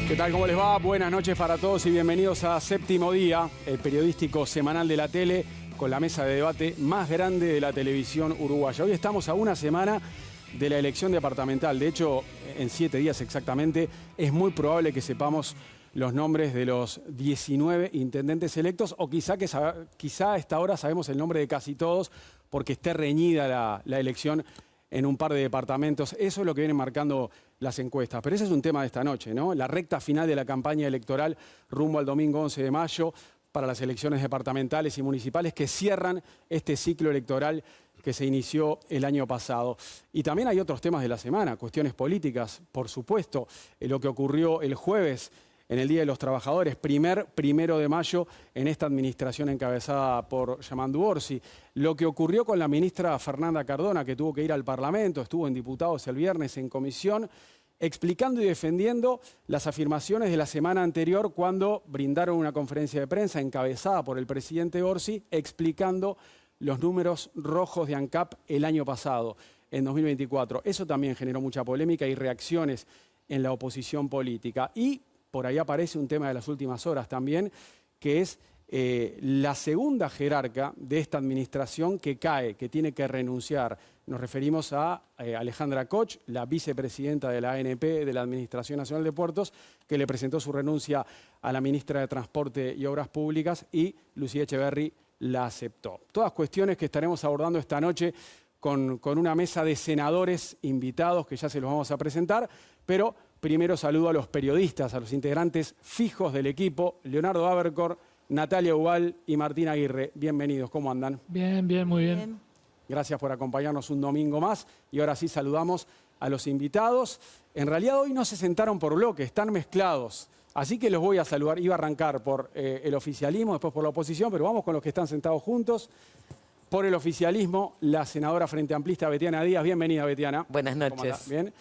¿Qué tal? ¿Cómo les va? Buenas noches para todos y bienvenidos a Séptimo Día, el periodístico semanal de la tele, con la mesa de debate más grande de la televisión uruguaya. Hoy estamos a una semana de la elección departamental. De hecho, en 7 días exactamente, es muy probable que sepamos los nombres de los 19 intendentes electos, o quizá a esta hora sabemos el nombre de casi todos, porque esté reñida la elección en un par de departamentos. Eso es lo que vienen marcando las encuestas. Pero ese es un tema de esta noche, ¿no? La recta final de la campaña electoral rumbo al domingo 11 de mayo para las elecciones departamentales y municipales que cierran este ciclo electoral que se inició el año pasado. Y también hay otros temas de la semana, cuestiones políticas, por supuesto. Lo que ocurrió el jueves en el Día de los Trabajadores, primero de mayo, en esta administración encabezada por Yamandu Orsi. Lo que ocurrió con la ministra Fernanda Cardona, que tuvo que ir al Parlamento, estuvo en diputados el viernes en comisión, explicando y defendiendo las afirmaciones de la semana anterior cuando brindaron una conferencia de prensa encabezada por el presidente Orsi, explicando los números rojos de ANCAP el año pasado, en 2024. Eso también generó mucha polémica y reacciones en la oposición política. Y por ahí aparece un tema de las últimas horas también, que es la segunda jerarca de esta administración que cae, que tiene que renunciar. Nos referimos a Alejandra Koch, la vicepresidenta de la ANP, de la Administración Nacional de Puertos, que le presentó su renuncia a la ministra de Transporte y Obras Públicas, y Lucía Echeverri la aceptó. Todas cuestiones que estaremos abordando esta noche con una mesa de senadores invitados que ya se los vamos a presentar, pero primero saludo a los periodistas, a los integrantes fijos del equipo, Leonardo Abercor, Natalia Ubal y Martín Aguirre. Bienvenidos, ¿cómo andan? Bien, muy bien. Gracias por acompañarnos un domingo más. Y ahora sí saludamos a los invitados. En realidad hoy no se sentaron por bloque, están mezclados. Así que los voy a saludar. Iba a arrancar por el oficialismo, después por la oposición, pero vamos con los que están sentados juntos. Por el oficialismo, la senadora Frente Amplista Betiana Díaz. Bienvenida, Betiana. Buenas noches. Bien.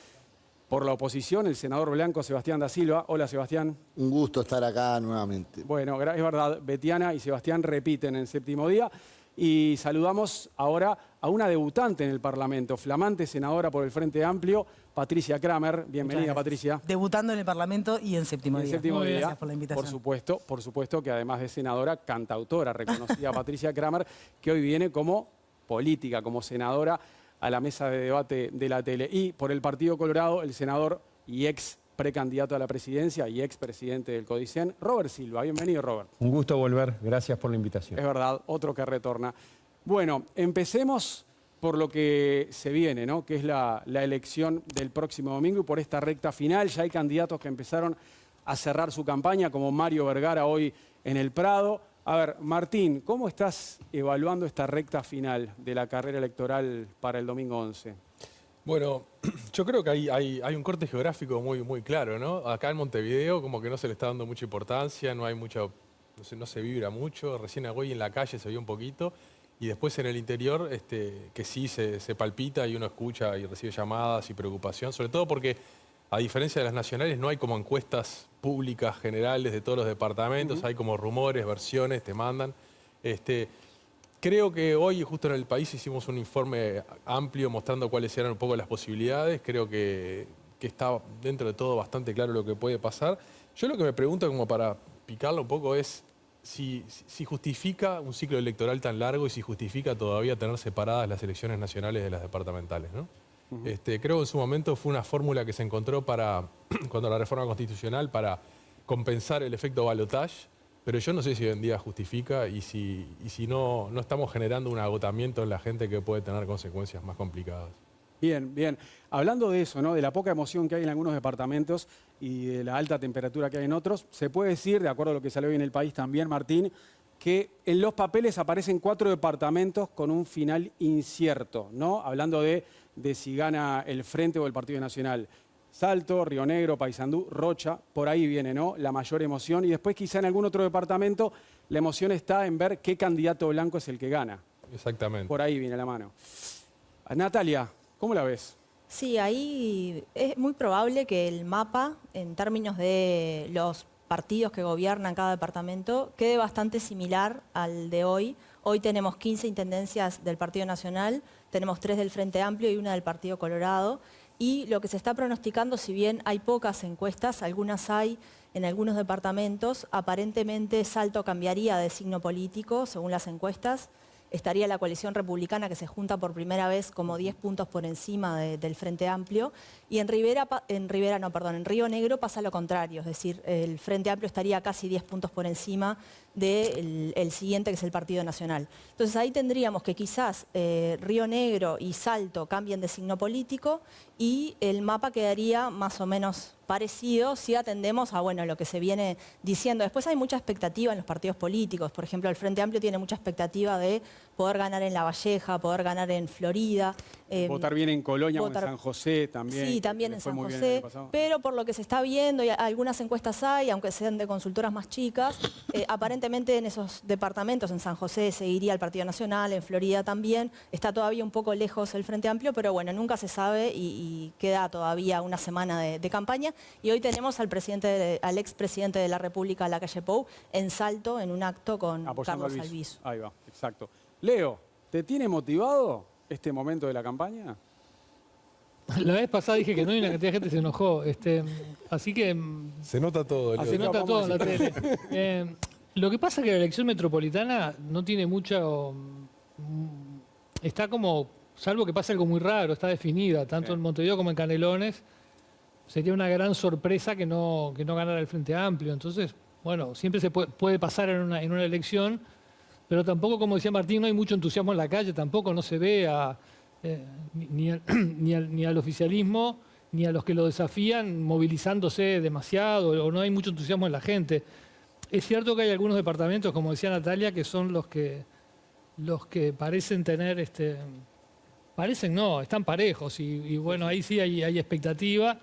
Por la oposición, el senador blanco Sebastián da Silva. Hola, Sebastián. Un gusto estar acá nuevamente. Bueno, es verdad, Betiana y Sebastián repiten en Séptimo Día. Y saludamos ahora a una debutante en el Parlamento, flamante senadora por el Frente Amplio, Patricia Kramer. Bienvenida, Patricia. Debutando en el Parlamento y en Séptimo Día. Gracias por la invitación. Por supuesto que además de senadora, cantautora, reconocida Patricia Kramer, que hoy viene como política, como senadora a la mesa de debate de la tele. Y por el Partido Colorado, el senador y ex precandidato a la presidencia y ex presidente del CODICEN, Robert Silva. Bienvenido, Robert. Un gusto volver. Gracias por la invitación. Es verdad, otro que retorna. Bueno, empecemos por lo que se viene, ¿no? Que es la elección del próximo domingo y por esta recta final. Ya hay candidatos que empezaron a cerrar su campaña, como Mario Vergara hoy en el Prado. A ver, Martín, ¿cómo estás evaluando esta recta final de la carrera electoral para el domingo 11? Bueno, yo creo que hay un corte geográfico muy claro, ¿no? Acá en Montevideo como que no se le está dando mucha importancia, no hay mucha, no se vibra mucho, recién hoy en la calle se vio un poquito, y después en el interior que sí se palpita y uno escucha y recibe llamadas y preocupación, sobre todo porque a diferencia de las nacionales no hay como encuestas públicas generales de todos los departamentos, hay como rumores, versiones, te mandan. Creo que hoy justo en El País hicimos un informe amplio mostrando cuáles eran un poco las posibilidades. Creo que está dentro de todo bastante claro lo que puede pasar. Yo lo que me pregunto, como para picarlo un poco, es si justifica un ciclo electoral tan largo y si justifica todavía tener separadas las elecciones nacionales de las departamentales, ¿no? Creo que en su momento fue una fórmula que se encontró cuando la reforma constitucional para compensar el efecto balotage, pero yo no sé si hoy en día justifica y si no estamos generando un agotamiento en la gente que puede tener consecuencias más complicadas. Bien, bien. Hablando de eso, ¿no? De la poca emoción que hay en algunos departamentos y de la alta temperatura que hay en otros, se puede decir, de acuerdo a lo que salió hoy en El País también, Martín, que en los papeles aparecen 4 departamentos con un final incierto, ¿no? Hablando de si gana el Frente o el Partido Nacional. Salto, Río Negro, Paysandú, Rocha, por ahí viene, ¿no? La mayor emoción. Y después quizá en algún otro departamento la emoción está en ver qué candidato blanco es el que gana. Exactamente. Por ahí viene la mano. Natalia, ¿cómo la ves? Sí, ahí es muy probable que el mapa, en términos de los partidos que gobiernan cada departamento, quede bastante similar al de hoy. Hoy tenemos 15 intendencias del Partido Nacional, tenemos 3 del Frente Amplio y una del Partido Colorado. y lo que se está pronosticando, si bien hay pocas encuestas, algunas hay en algunos departamentos, aparentemente Salto cambiaría de signo político según las encuestas. Estaría la coalición republicana que se junta por primera vez como 10 puntos por encima del Frente Amplio. Y en Río Negro pasa lo contrario, es decir, el Frente Amplio estaría casi 10 puntos por encima del siguiente, que es el Partido Nacional. Entonces ahí tendríamos que quizás Río Negro y Salto cambien de signo político y el mapa quedaría más o menos parecido si atendemos a lo que se viene diciendo. Después hay mucha expectativa en los partidos políticos. Por ejemplo, el Frente Amplio tiene mucha expectativa de poder ganar en La Valleja, poder ganar en Florida. Votar bien en Colonia o en San José también. Sí, también en San José, pero por lo que se está viendo, y algunas encuestas hay, aunque sean de consultoras más chicas, aparentemente en esos departamentos, en San José seguiría el Partido Nacional, en Florida también, está todavía un poco lejos el Frente Amplio, pero bueno, nunca se sabe y queda todavía una semana de campaña. Y hoy tenemos al expresidente de la República, Lacalle Pou, en Salto, en un acto con Carlos Albizu. Ahí va, exacto. Leo, ¿te tiene motivado este momento de la campaña? La vez pasada dije que no y una cantidad de gente se enojó. Así que... Se nota todo, Leo. Se nota todo en la tele. Lo que pasa es que la elección metropolitana no tiene mucho... Está como... Salvo que pase algo muy raro, está definida, tanto en Montevideo como en Canelones. Sería una gran sorpresa que no ganara el Frente Amplio. Entonces, bueno, siempre se puede pasar en una elección, pero tampoco, como decía Martín, no hay mucho entusiasmo en la calle, tampoco no se ve ni al oficialismo, ni a los que lo desafían movilizándose demasiado, o no hay mucho entusiasmo en la gente. Es cierto que hay algunos departamentos, como decía Natalia, que son los que parecen tener, parecen no, están parejos, y bueno, ahí sí hay expectativa.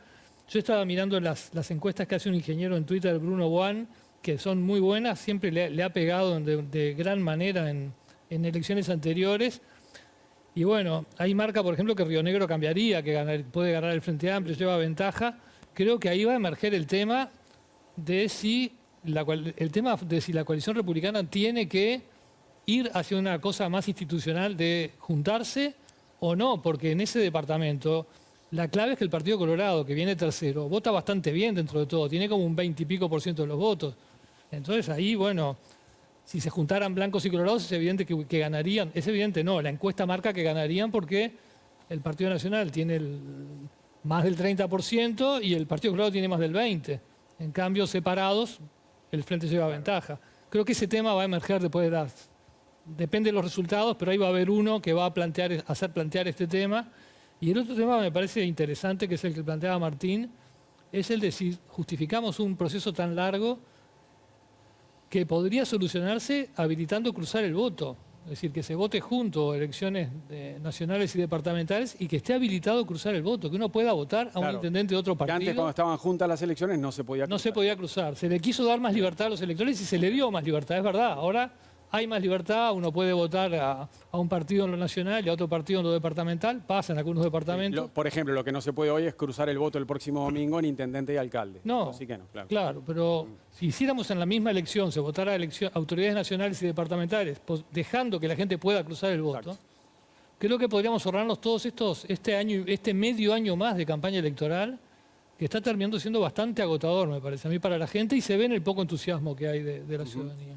Yo estaba mirando las encuestas que hace un ingeniero en Twitter, Bruno Juan, que son muy buenas, siempre le ha pegado de gran manera en elecciones anteriores. Y bueno, ahí marca, por ejemplo, que Río Negro cambiaría, que puede ganar el Frente Amplio, lleva ventaja. Creo que ahí va a emerger el tema de si la coalición republicana tiene que ir hacia una cosa más institucional de juntarse o no, porque en ese departamento la clave es que el Partido Colorado, que viene tercero, vota bastante bien dentro de todo, tiene como un 20 y pico % de los votos. Entonces ahí, bueno, si se juntaran blancos y colorados es evidente que ganarían. Es evidente, no, la encuesta marca que ganarían porque el Partido Nacional tiene más del 30% y el Partido Colorado tiene más del 20%. En cambio, separados, el Frente lleva ventaja. Creo que ese tema va a emerger después de depende de los resultados, pero ahí va a haber uno que va a hacer plantear este tema. Y el otro tema me parece interesante, que es el que planteaba Martín, es el de si justificamos un proceso tan largo que podría solucionarse habilitando cruzar el voto. Es decir, que se vote junto elecciones nacionales y departamentales y que esté habilitado cruzar el voto, que uno pueda votar a un intendente de otro partido. Que antes, cuando estaban juntas las elecciones, no se podía cruzar. No se podía cruzar. Se le quiso dar más libertad a los electores y se le dio más libertad, es verdad. Ahora hay más libertad, uno puede votar a un partido en lo nacional y a otro partido en lo departamental, pasa en algunos departamentos. Por ejemplo, lo que no se puede hoy es cruzar el voto el próximo domingo en intendente y alcalde. No, así que no, claro, pero si hiciéramos en la misma elección, se votara autoridades nacionales y departamentales, dejando que la gente pueda cruzar el voto, creo que podríamos ahorrarnos todos este medio año más de campaña electoral, que está terminando siendo bastante agotador, me parece a mí, para la gente, y se ve en el poco entusiasmo que hay de la ciudadanía.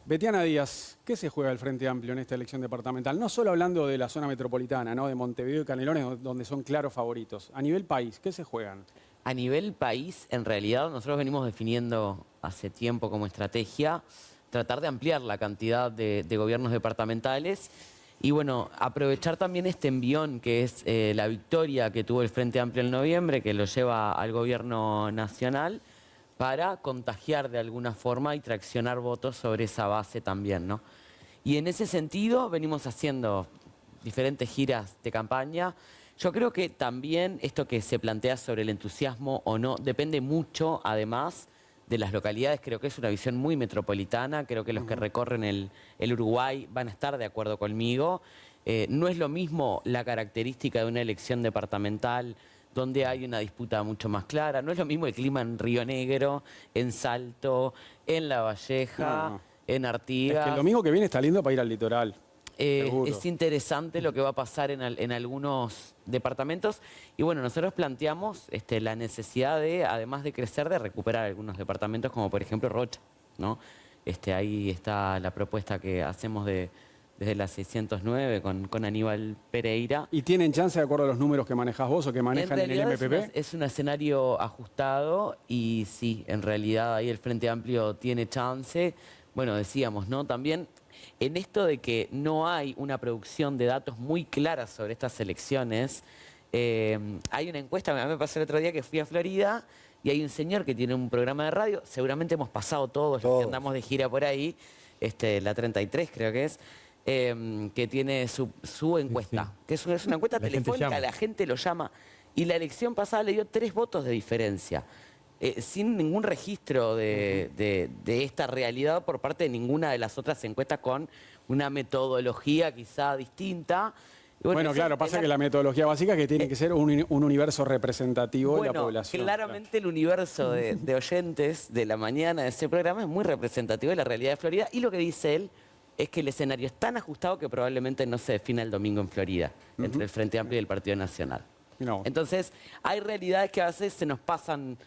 Betiana Díaz, ¿qué se juega el Frente Amplio en esta elección departamental? No solo hablando de la zona metropolitana, ¿no? De Montevideo y Canelones, donde son claros favoritos. A nivel país, ¿qué se juegan? A nivel país, en realidad, nosotros venimos definiendo hace tiempo como estrategia tratar de ampliar la cantidad de gobiernos departamentales y, bueno, aprovechar también este envión que es la victoria que tuvo el Frente Amplio en noviembre, que lo lleva al gobierno nacional, para contagiar de alguna forma y traccionar votos sobre esa base también, ¿no? Y en ese sentido venimos haciendo diferentes giras de campaña. Yo creo que también esto que se plantea sobre el entusiasmo o no depende mucho, además, de las localidades. Creo que es una visión muy metropolitana. Creo que los que recorren el Uruguay van a estar de acuerdo conmigo. No es lo mismo la característica de una elección departamental donde hay una disputa mucho más clara. No es lo mismo el clima en Río Negro, en Salto, en La Valleja, en Artigas. Es que el domingo que viene está lindo para ir al litoral. Seguro. es interesante lo que va a pasar en algunos departamentos. Y bueno, nosotros planteamos la necesidad de, además de crecer, de recuperar algunos departamentos, como por ejemplo Rocha, ¿no? Ahí está la propuesta que hacemos desde la 609 con Aníbal Pereira. ¿Y tienen chance de acuerdo a los números que manejás vos o que manejan en el MPP? Es un escenario ajustado y sí, en realidad ahí el Frente Amplio tiene chance. Bueno, decíamos, ¿no? También en esto de que no hay una producción de datos muy clara sobre estas elecciones, hay una encuesta, a mí me pasó el otro día que fui a Florida y hay un señor que tiene un programa de radio, seguramente hemos pasado todos los que andamos de gira por ahí, la 33 creo que es, que tiene su encuesta, que es una encuesta telefónica, la gente lo llama, y la elección pasada le dio 3 votos de diferencia. Sin ningún registro de esta realidad por parte de ninguna de las otras encuestas con una metodología quizá distinta. Bueno, claro, pasa que la metodología básica es que tiene que ser un universo representativo de la población. Claramente el universo de oyentes de la mañana de ese programa es muy representativo de la realidad de Florida y lo que dice él es que el escenario es tan ajustado que probablemente no se defina el domingo en Florida entre el Frente Amplio y el Partido Nacional. No. Entonces, hay realidades que a veces se nos pasan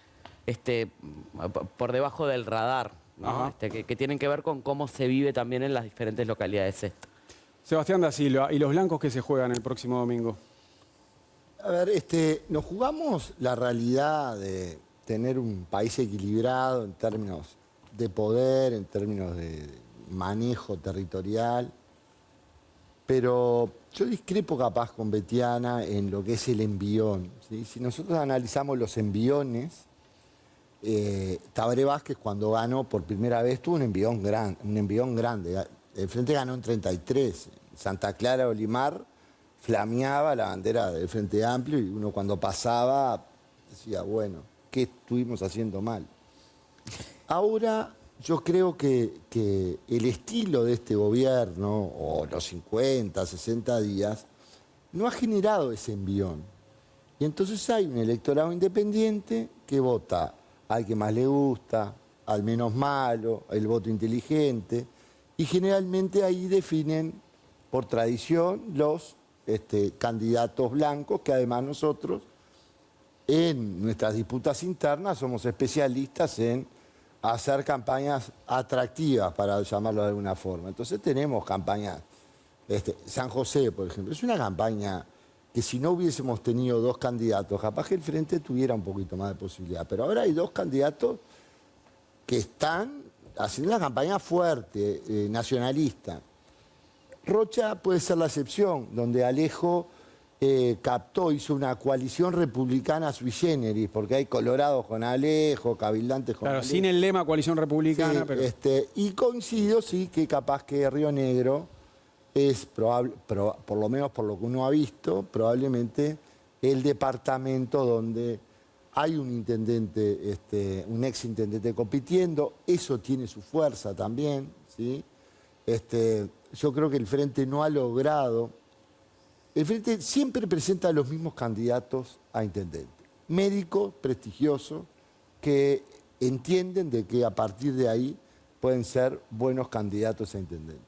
por debajo del radar, ¿no? Que tienen que ver con cómo se vive también en las diferentes localidades esto. Sebastián da Silva, ¿y los blancos que se juegan el próximo domingo? A ver, nos jugamos la realidad de tener un país equilibrado en términos de poder, en términos de manejo territorial, pero yo discrepo capaz con Betiana en lo que es el envión, ¿sí? Si nosotros analizamos los enviones, Tabaré Vázquez cuando ganó por primera vez tuvo un envión grande. El Frente ganó en 33. Santa Clara, Olimar, flameaba la bandera del Frente Amplio y uno cuando pasaba decía, bueno, ¿qué estuvimos haciendo mal? Ahora yo creo que el estilo de este gobierno, o los 50, 60 días, no ha generado ese envión. Y entonces hay un electorado independiente que vota al que más le gusta, al menos malo, el voto inteligente, y generalmente ahí definen por tradición los candidatos blancos, que además nosotros en nuestras disputas internas somos especialistas en hacer campañas atractivas, para llamarlo de alguna forma. Entonces tenemos campañas, San José, por ejemplo, es una campaña que si no hubiésemos tenido 2 candidatos, capaz que el Frente tuviera un poquito más de posibilidad. Pero ahora hay 2 candidatos que están haciendo una campaña fuerte, nacionalista. Rocha puede ser la excepción, donde Alejo hizo una coalición republicana sui generis, porque hay colorados con Alejo, cabildantes con Alejo. Sin el lema coalición republicana, sí, pero... y coincido, sí, que capaz que Río Negro es probable, por lo menos por lo que uno ha visto, probablemente el departamento donde hay un intendente, un ex intendente compitiendo, eso tiene su fuerza también, ¿sí? Yo creo que el Frente no ha logrado. El Frente siempre presenta a los mismos candidatos a intendente. Médicos prestigiosos que entienden de que a partir de ahí pueden ser buenos candidatos a intendente.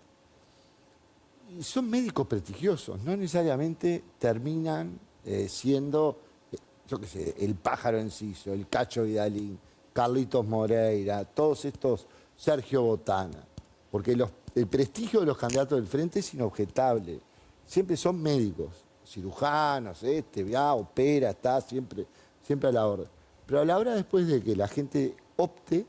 Y son médicos prestigiosos, no necesariamente terminan siendo, yo qué sé, el Pájaro Enciso, el Cacho Vidalín, Carlitos Moreira, todos estos, Sergio Botana, porque el prestigio de los candidatos del Frente es inobjetable. Siempre son médicos, cirujanos, opera, está siempre a la orden. Pero a la hora después de que la gente opte,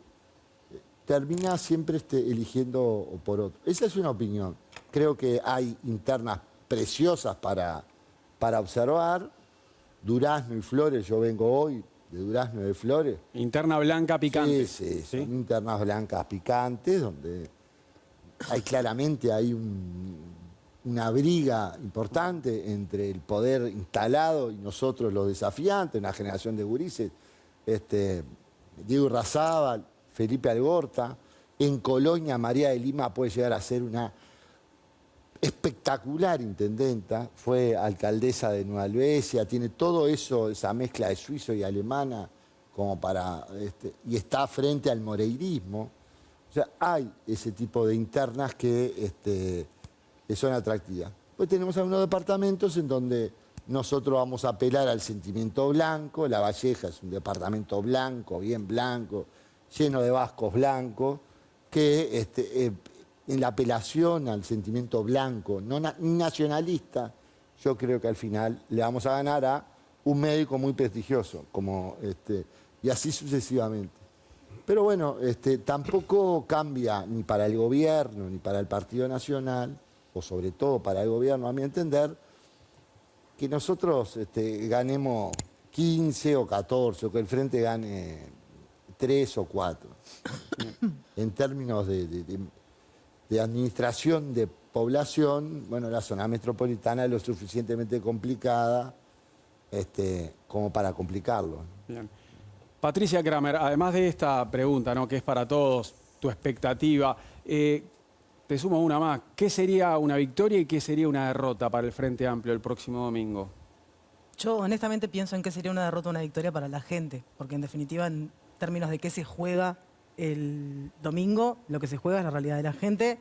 termina siempre eligiendo por otro. Esa es una opinión. Creo que hay internas preciosas para observar. Durazno y Flores, yo vengo hoy de Durazno y de Flores. Interna blanca picante. Sí, son internas blancas picantes, donde claramente hay una briga importante entre el poder instalado y nosotros los desafiantes, una generación de gurises, Diego Irrazábal, Felipe Algorta. En Colonia, María de Lima puede llegar a ser una espectacular intendenta, fue alcaldesa de Nueva Albesia, tiene todo eso, esa mezcla de suizo y alemana, como para, y está frente al moreirismo. O sea, hay ese tipo de internas que que son atractivas. Pues tenemos algunos departamentos en donde nosotros vamos a apelar al sentimiento blanco. La Valleja es un departamento blanco, bien blanco, lleno de vascos blancos, que en la apelación al sentimiento blanco, no nacionalista, yo creo que al final le vamos a ganar a un médico muy prestigioso, y así sucesivamente. Pero bueno, tampoco cambia ni para el gobierno, ni para el Partido Nacional, o sobre todo para el gobierno, a mi entender, que nosotros ganemos 15 o 14, o que el Frente gane 3 o 4. En términos de administración de población, bueno, la zona metropolitana es lo suficientemente complicada como para complicarlo. Bien. Patricia Kramer, además de esta pregunta, ¿no?, que es para todos, tu expectativa, te sumo una más. ¿Qué sería una victoria y qué sería una derrota para el Frente Amplio el próximo domingo? Yo honestamente pienso en qué sería una derrota o una victoria para la gente, porque en definitiva, en términos de qué se juega el domingo, lo que se juega es la realidad de la gente.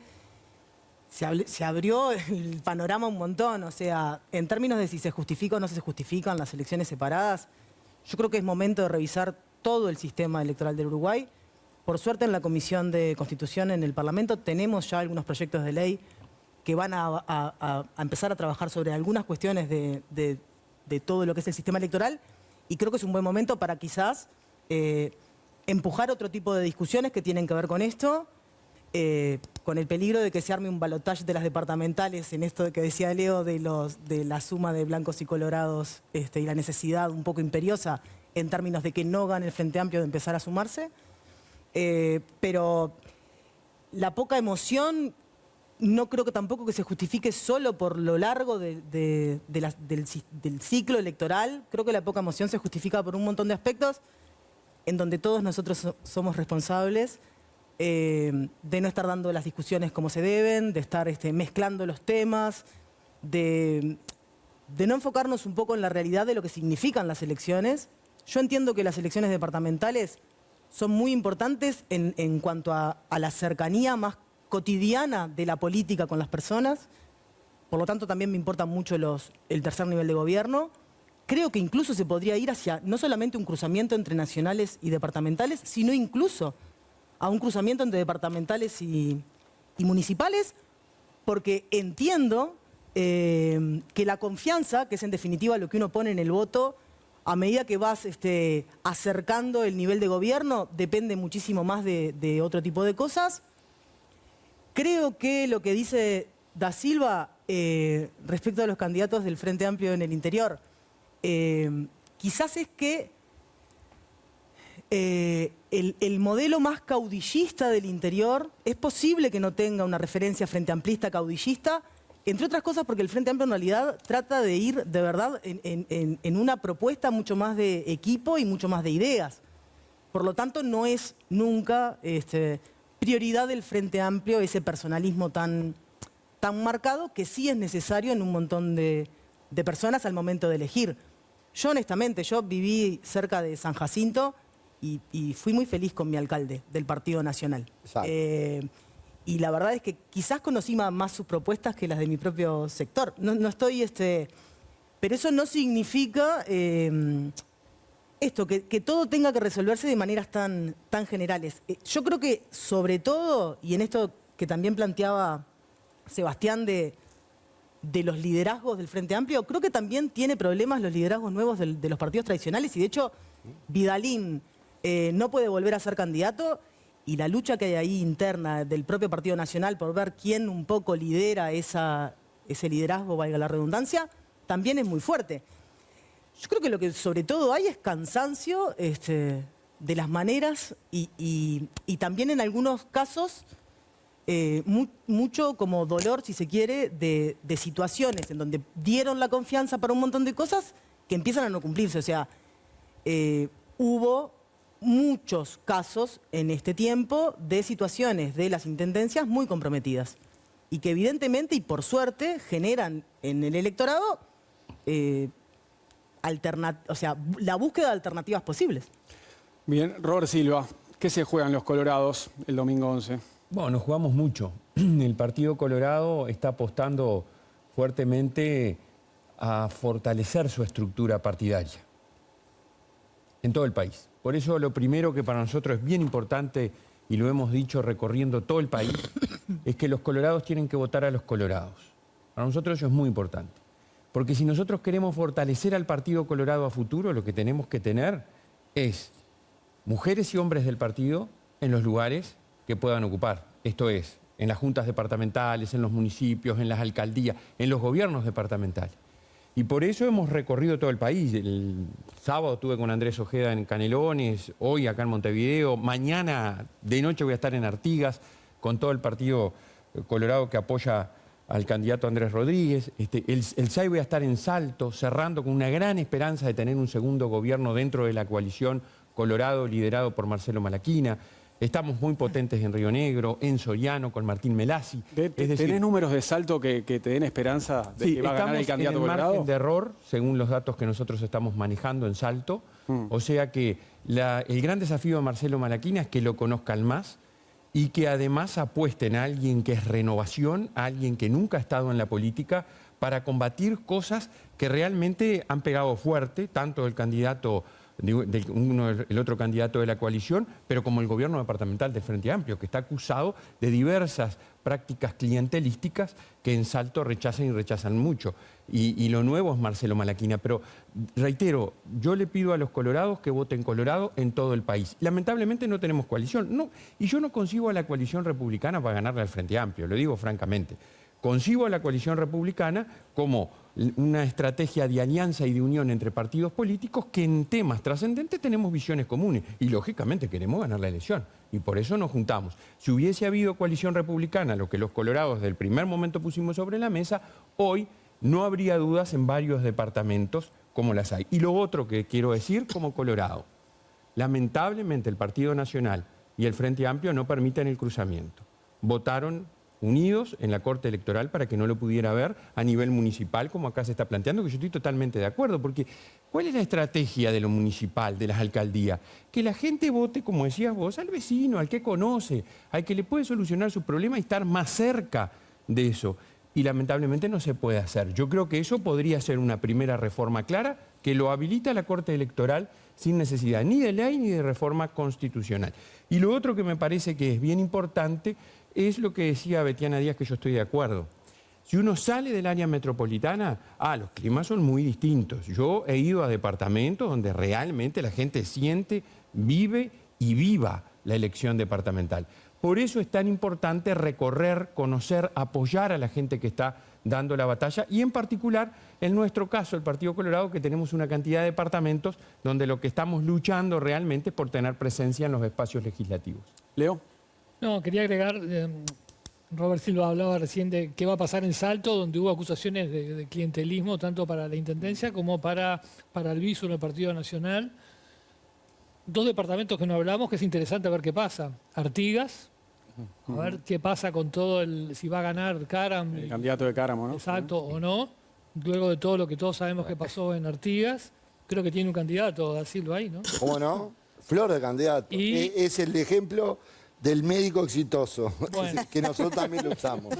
Se abrió el panorama un montón, o sea, en términos de si se justifica o no se justifican las elecciones separadas, yo creo que es momento de revisar todo el sistema electoral del Uruguay. Por suerte, en la Comisión de Constitución en el Parlamento tenemos ya algunos proyectos de ley que van a empezar a trabajar sobre algunas cuestiones de todo lo que es el sistema electoral, y creo que es un buen momento para quizás empujar otro tipo de discusiones que tienen que ver con esto, con el peligro de que se arme un balotaje de las departamentales en esto que decía Leo de la suma de blancos y colorados y la necesidad un poco imperiosa en términos de que no gane el Frente Amplio de empezar a sumarse. Pero la poca emoción no creo que tampoco que se justifique solo por lo largo del ciclo electoral. Creo que la poca emoción se justifica por un montón de aspectos en donde todos nosotros somos responsables de no estar dando las discusiones como se deben, de estar mezclando los temas, de no enfocarnos un poco en la realidad de lo que significan las elecciones. Yo entiendo que las elecciones departamentales son muy importantes en cuanto a la cercanía más cotidiana de la política con las personas. Por lo tanto, también me importa mucho el tercer nivel de gobierno. Creo que incluso se podría ir hacia no solamente un cruzamiento entre nacionales y departamentales, sino incluso a un cruzamiento entre departamentales y municipales, porque entiendo que la confianza, que es en definitiva lo que uno pone en el voto, a medida que vas acercando el nivel de gobierno, depende muchísimo más de otro tipo de cosas. Creo que lo que dice Da Silva respecto a los candidatos del Frente Amplio en el interior, quizás es que el modelo más caudillista del interior es posible que no tenga una referencia frente amplista caudillista, entre otras cosas porque el Frente Amplio en realidad trata de ir de verdad en una propuesta mucho más de equipo y mucho más de ideas. Por lo tanto, no es nunca prioridad del Frente Amplio ese personalismo tan marcado que sí es necesario en un montón de personas al momento de elegir. Yo honestamente, yo viví cerca de San Jacinto y fui muy feliz con mi alcalde del Partido Nacional. Y la verdad es que quizás conocí más sus propuestas que las de mi propio sector. No estoy, pero eso no significa que todo tenga que resolverse de maneras tan generales. Yo creo que sobre todo, y en esto que también planteaba Sebastián de los liderazgos del Frente Amplio, creo que también tiene problemas los liderazgos nuevos de los partidos tradicionales, y de hecho Vidalín no puede volver a ser candidato, y la lucha que hay ahí interna del propio Partido Nacional por ver quién un poco lidera ese liderazgo, valga la redundancia, también es muy fuerte. Yo creo que lo que sobre todo hay es cansancio de las maneras y también en algunos casos mucho como dolor, si se quiere, de situaciones en donde dieron la confianza para un montón de cosas que empiezan a no cumplirse. O sea, hubo muchos casos en este tiempo de situaciones de las intendencias muy comprometidas y que evidentemente y por suerte generan en el electorado la búsqueda de alternativas posibles. Bien, Robert Silva, ¿qué se juegan los colorados el domingo 11? Bueno, nos jugamos mucho. el Partido Colorado está apostando fuertemente a fortalecer su estructura partidaria en todo el país. Por eso lo primero que para nosotros es bien importante, y lo hemos dicho recorriendo todo el país, es que los colorados tienen que votar a los colorados. Para nosotros eso es muy importante. Porque si nosotros queremos fortalecer al Partido Colorado a futuro, lo que tenemos que tener es mujeres y hombres del partido en los lugares que puedan ocupar. Esto es, en las juntas departamentales, en los municipios, en las alcaldías, en los gobiernos departamentales. Y por eso hemos recorrido todo el país. El sábado estuve con Andrés Ojeda en Canelones, hoy acá en Montevideo, mañana de noche voy a estar en Artigas con todo el Partido Colorado que apoya al candidato Andrés Rodríguez. El 6 voy a estar en Salto, cerrando con una gran esperanza de tener un segundo gobierno dentro de la coalición Colorado liderado por Marcelo Malaquina. Estamos muy potentes en Río Negro, en Soriano, con Martín Melasi. ¿Tenés números de Salto que te den esperanza de que va a ganar el candidato Colorado? Estamos en el margen de Colorado? error, según los datos que nosotros estamos manejando en Salto. O sea que el gran desafío de Marcelo Malaquina es que lo conozcan más y que además apuesten a alguien que es renovación, a alguien que nunca ha estado en la política, para combatir cosas que realmente han pegado fuerte, tanto el candidato el otro candidato de la coalición, pero como el gobierno departamental del Frente Amplio, que está acusado de diversas prácticas clientelísticas que en Salto rechazan y rechazan mucho. Y lo nuevo es Marcelo Malaquina. Pero reitero, yo le pido a los colorados que voten Colorado en todo el país. Lamentablemente no tenemos coalición. No, y yo no concibo a la coalición republicana para ganarle al Frente Amplio, lo digo francamente. Concibo a la coalición republicana como una estrategia de alianza y de unión entre partidos políticos que en temas trascendentes tenemos visiones comunes y lógicamente queremos ganar la elección y por eso nos juntamos. Si hubiese habido coalición republicana, lo que los colorados del primer momento pusimos sobre la mesa, hoy no habría dudas en varios departamentos como las hay. Y lo otro que quiero decir como colorado, lamentablemente el Partido Nacional y el Frente Amplio no permiten el cruzamiento. Votaron unidos en la Corte Electoral para que no lo pudiera ver a nivel municipal, como acá se está planteando, que yo estoy totalmente de acuerdo, porque ¿cuál es la estrategia de lo municipal, de las alcaldías? Que la gente vote, como decías vos, al vecino, al que conoce, al que le puede solucionar sus problemas y estar más cerca de eso. Y lamentablemente no se puede hacer. Yo creo que eso podría ser una primera reforma clara que lo habilita la Corte Electoral sin necesidad ni de ley ni de reforma constitucional. Y lo otro que me parece que es bien importante es lo que decía Betiana Díaz, que yo estoy de acuerdo. Si uno sale del área metropolitana, los climas son muy distintos. Yo he ido a departamentos donde realmente la gente siente, vive y viva la elección departamental. Por eso es tan importante recorrer, conocer, apoyar a la gente que está dando la batalla y en particular, en nuestro caso, el Partido Colorado, que tenemos una cantidad de departamentos donde lo que estamos luchando realmente es por tener presencia en los espacios legislativos. Leo. No, quería agregar, Robert Silva hablaba recién de qué va a pasar en Salto, donde hubo acusaciones de clientelismo, tanto para la Intendencia como para el viso en el Partido Nacional. Dos departamentos que no hablamos, que es interesante ver qué pasa. Artigas, a ver qué pasa con todo si va a ganar Caram. El candidato de Cáramo, ¿no? Exacto, o no. Luego de todo lo que todos sabemos que pasó en Artigas, creo que tiene un candidato, Da Silva ahí, ¿no? ¿Cómo no? Flor de candidato. Es el ejemplo del médico exitoso, Bueno. que nosotros también lo usamos.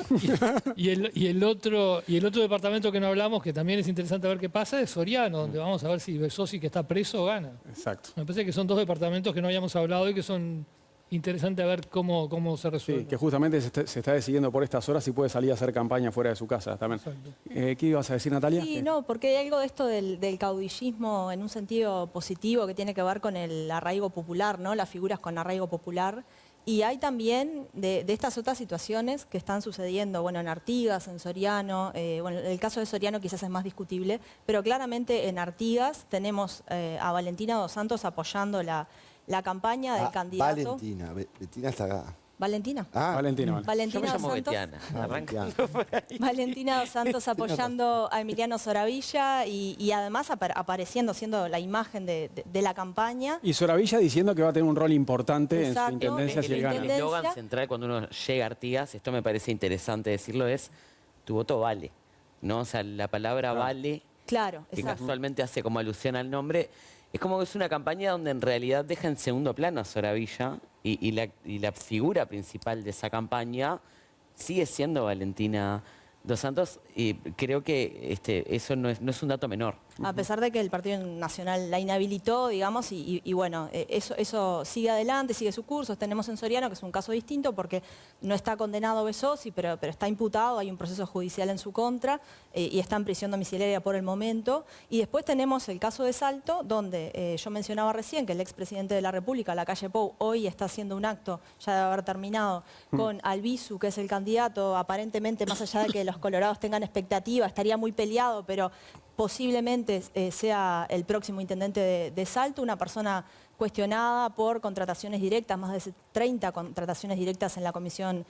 Y el otro departamento que no hablamos, que también es interesante ver qué pasa, es Soriano, donde vamos a ver si Besosi, que está preso, gana. Exacto. Me parece que son dos departamentos que no habíamos hablado y que son interesantes a ver cómo se resuelven. Sí, que justamente se está decidiendo por estas horas si puede salir a hacer campaña fuera de su casa también. ¿Qué ibas a decir, Natalia? Sí, no, porque hay algo de esto del caudillismo en un sentido positivo que tiene que ver con el arraigo popular, ¿no? Las figuras con arraigo popular. Y hay también de estas otras situaciones que están sucediendo, bueno, en Artigas, en Soriano, bueno, el caso de Soriano quizás es más discutible, pero claramente en Artigas tenemos a Valentina Dos Santos apoyando la campaña del candidato. Valentina, Betina está acá. ¿Valentina? Valentina. Yo me Valentina Dos llamo Santos. Betiana. Arranca. Valentina Dos Santos apoyando a Emiliano Soravilla y además apareciendo, siendo la imagen de la campaña. Y Soravilla diciendo que va a tener un rol importante Exacto. en su intendencia si él gana. El eslogan central cuando uno llega a Artigas, esto me parece interesante decirlo, es tu voto vale, ¿no? O sea, la palabra vale, Claro, que exacto. casualmente hace como alusión al nombre, es como que es una campaña donde en realidad deja en segundo plano a Soravilla y la figura principal de esa campaña sigue siendo Valentina Dos Santos, y creo que eso no es un dato menor. A pesar de que el Partido Nacional la inhabilitó, digamos, y bueno, eso sigue adelante, sigue su curso. Tenemos en Soriano, que es un caso distinto porque no está condenado Besossi, pero está imputado, hay un proceso judicial en su contra y está en prisión domiciliaria por el momento. Y después tenemos el caso de Salto, donde yo mencionaba recién que el expresidente de la República, Lacalle Pou, hoy está haciendo un acto, ya debe haber terminado, con Albizu, que es el candidato, aparentemente, más allá de que los colorados tengan expectativa, estaría muy peleado, pero posiblemente sea el próximo intendente de Salto, una persona cuestionada por contrataciones directas, más de 30 contrataciones directas en la Comisión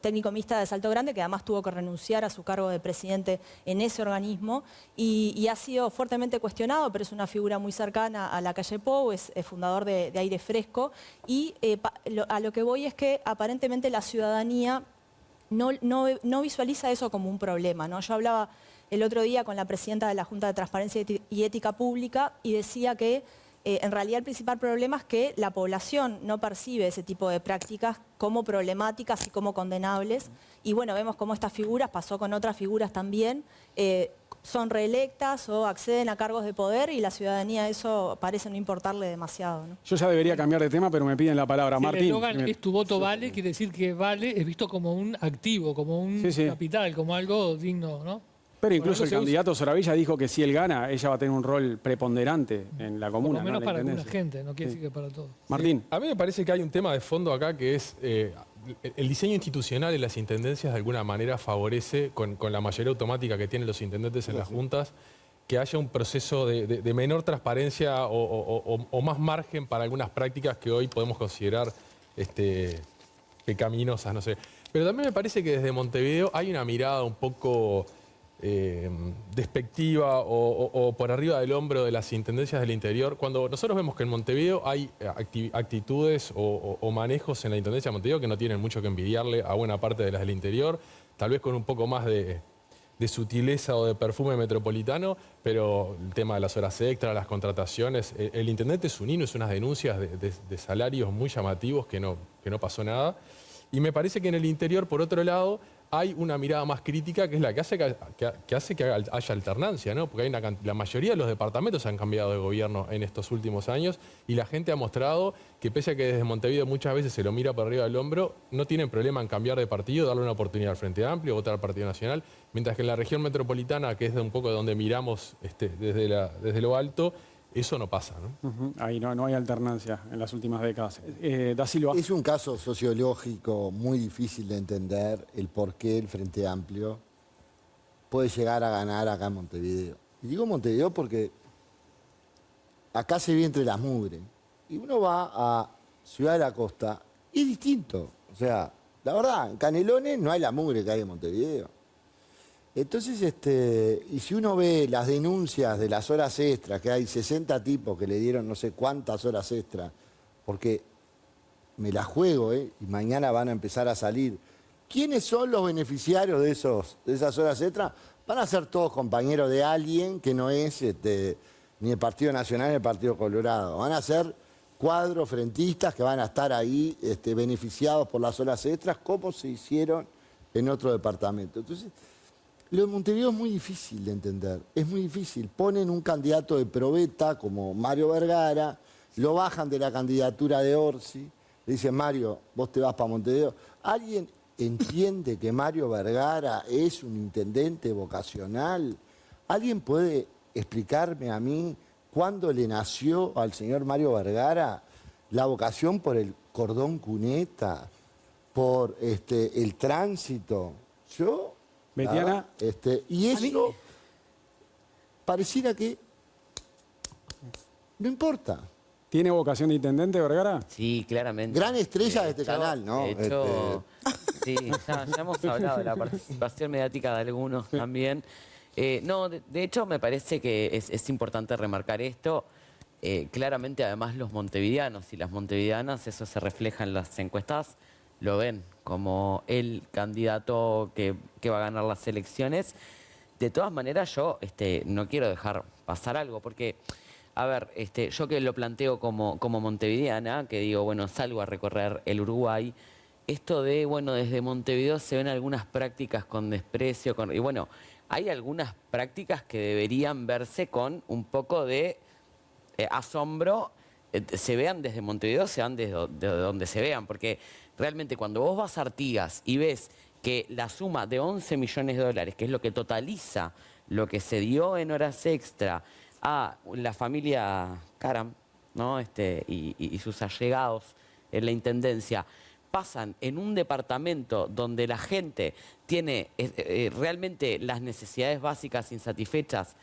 Técnico Mixta de Salto Grande, que además tuvo que renunciar a su cargo de presidente en ese organismo, y ha sido fuertemente cuestionado, pero es una figura muy cercana a Lacalle Pou, es fundador de Aire Fresco, y a lo que voy es que aparentemente la ciudadanía no visualiza eso como un problema, ¿no? Yo hablaba el otro día con la presidenta de la Junta de Transparencia y Ética Pública y decía que en realidad el principal problema es que la población no percibe ese tipo de prácticas como problemáticas y como condenables. Y bueno, vemos cómo estas figuras, pasó con otras figuras también, son reelectas o acceden a cargos de poder y la ciudadanía eso parece no importarle demasiado, ¿no? Yo ya debería cambiar de tema, pero me piden la palabra. Si Martín. el eslogan es tu voto vale, quiere decir que vale es visto como un activo, como un capital, como algo digno, ¿no? Pero incluso el candidato Soravilla dijo que si él gana, ella va a tener un rol preponderante en la comuna. Por lo menos ¿no? para alguna gente, no quiere decir que para todos. Martín. A mí me parece que hay un tema de fondo acá que es el diseño institucional de las intendencias de alguna manera favorece, con la mayoría automática que tienen los intendentes en las juntas, que haya un proceso de menor transparencia o más margen para algunas prácticas que hoy podemos considerar pecaminosas, no sé. Pero también me parece que desde Montevideo hay una mirada un poco despectiva o por arriba del hombro de las intendencias del interior. Cuando nosotros vemos que en Montevideo hay actitudes o manejos en la intendencia de Montevideo que no tienen mucho que envidiarle a buena parte de las del interior, tal vez con un poco más de sutileza o de perfume metropolitano, pero el tema de las horas extras, las contrataciones, el intendente Zunino hizo unas denuncias de salarios muy llamativos que no pasó nada. Y me parece que en el interior, por otro lado, hay una mirada más crítica que es la que hace que haya alternancia, ¿no? Porque la mayoría de los departamentos han cambiado de gobierno en estos últimos años y la gente ha mostrado que pese a que desde Montevideo muchas veces se lo mira por arriba del hombro, no tienen problema en cambiar de partido, darle una oportunidad al Frente Amplio, votar al Partido Nacional, mientras que en la región metropolitana, que es un poco de donde miramos desde lo alto, eso no pasa, ¿no? Ahí no hay alternancia en las últimas décadas. Da Silva. Es un caso sociológico muy difícil de entender el por qué el Frente Amplio puede llegar a ganar acá en Montevideo. Y digo Montevideo porque acá se vive entre las mugres. Y uno va a Ciudad de la Costa y es distinto. O sea, la verdad, en Canelones no hay la mugre que hay en Montevideo. Entonces, y si uno ve las denuncias de las horas extras, que hay 60 tipos que le dieron no sé cuántas horas extras, porque me la juego, y mañana van a empezar a salir. ¿Quiénes son los beneficiarios de esas horas extras? Van a ser todos compañeros de alguien que no es ni el Partido Nacional ni el Partido Colorado. Van a ser cuadros frentistas que van a estar ahí beneficiados por las horas extras, como se hicieron en otro departamento. Entonces, lo de Montevideo es muy difícil de entender, es muy difícil. Ponen un candidato de probeta como Mario Vergara, lo bajan de la candidatura de Orsi, le dicen, Mario, vos te vas para Montevideo. ¿Alguien entiende que Mario Vergara es un intendente vocacional? ¿Alguien puede explicarme a mí cuándo le nació al señor Mario Vergara la vocación por el cordón cuneta, por el tránsito? Yo... Betiana. Y eso pareciera que no importa. ¿Tiene vocación de intendente, Vergara? Sí, claramente. Gran estrella de este canal, ¿no? De hecho, sí, ya hemos hablado de la participación mediática de algunos también. No, de hecho me parece que es importante remarcar esto. Claramente además los montevideanos y las montevideanas, eso se refleja en las encuestas, lo ven como el candidato que va a ganar las elecciones. De todas maneras, yo no quiero dejar pasar algo, porque, a ver, yo que lo planteo como montevideana, que digo, bueno, salgo a recorrer el Uruguay, esto de, bueno, desde Montevideo se ven algunas prácticas con desprecio, y bueno, hay algunas prácticas que deberían verse con un poco de asombro, se vean desde Montevideo, se vean desde donde se vean, porque realmente cuando vos vas a Artigas y ves que la suma de 11 millones de dólares, que es lo que totaliza lo que se dio en horas extra a la familia Caram, ¿no? y sus allegados en la Intendencia, pasan en un departamento donde la gente tiene realmente las necesidades básicas insatisfechas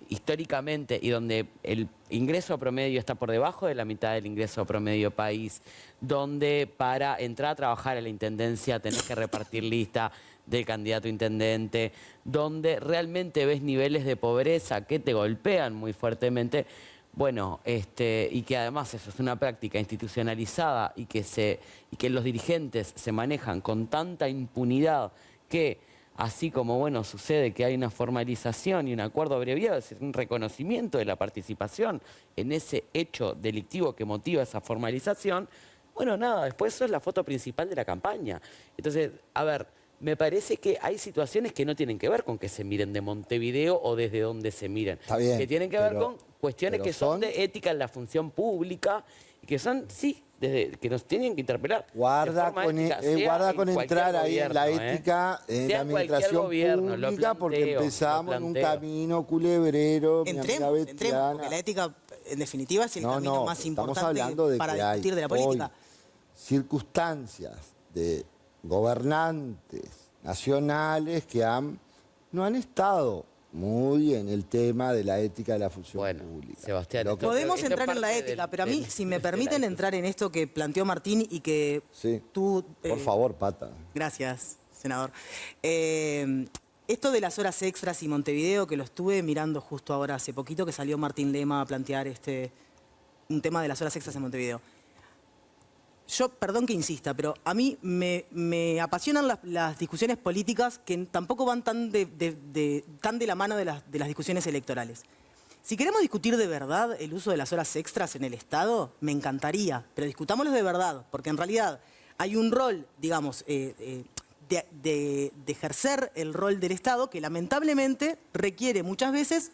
históricamente y donde el ingreso promedio está por debajo de la mitad del ingreso promedio país, donde para entrar a trabajar a la Intendencia tenés que repartir lista del candidato a intendente, donde realmente ves niveles de pobreza que te golpean muy fuertemente. Bueno, y que además eso es una práctica institucionalizada y que los dirigentes se manejan con tanta impunidad que, así como bueno, sucede que hay una formalización y un acuerdo abreviado, es decir, un reconocimiento de la participación en ese hecho delictivo que motiva esa formalización, bueno, nada, después eso es la foto principal de la campaña. Entonces, a ver, me parece que hay situaciones que no tienen que ver con que se miren de Montevideo o desde donde se miren. Está bien, que tienen que ver con cuestiones que son de ética en la función pública y que son, sí, que nos tienen que interpelar. Guarda con entrar ahí en la ética, en la administración pública, porque empezamos en un camino culebrero. Entremos, porque la ética, en definitiva, es el camino más importante para discutir de la política. Circunstancias de gobernantes nacionales que no han estado muy en el tema de la ética de la función pública. Sebastián, podemos entrar en la ética, pero a mí, si me permiten entrar en esto que planteó Martín y que tú... Por favor, Pata. Gracias, senador. Esto de las horas extras y Montevideo, que lo estuve mirando justo ahora hace poquito, que salió Martín Lema a plantear un tema de las horas extras en Montevideo. Yo, perdón que insista, pero a mí me apasionan las discusiones políticas que tampoco van tan de la mano de las discusiones electorales. Si queremos discutir de verdad el uso de las horas extras en el Estado, me encantaría, pero discutámoslo de verdad, porque en realidad hay un rol, digamos, de ejercer el rol del Estado que lamentablemente requiere muchas veces,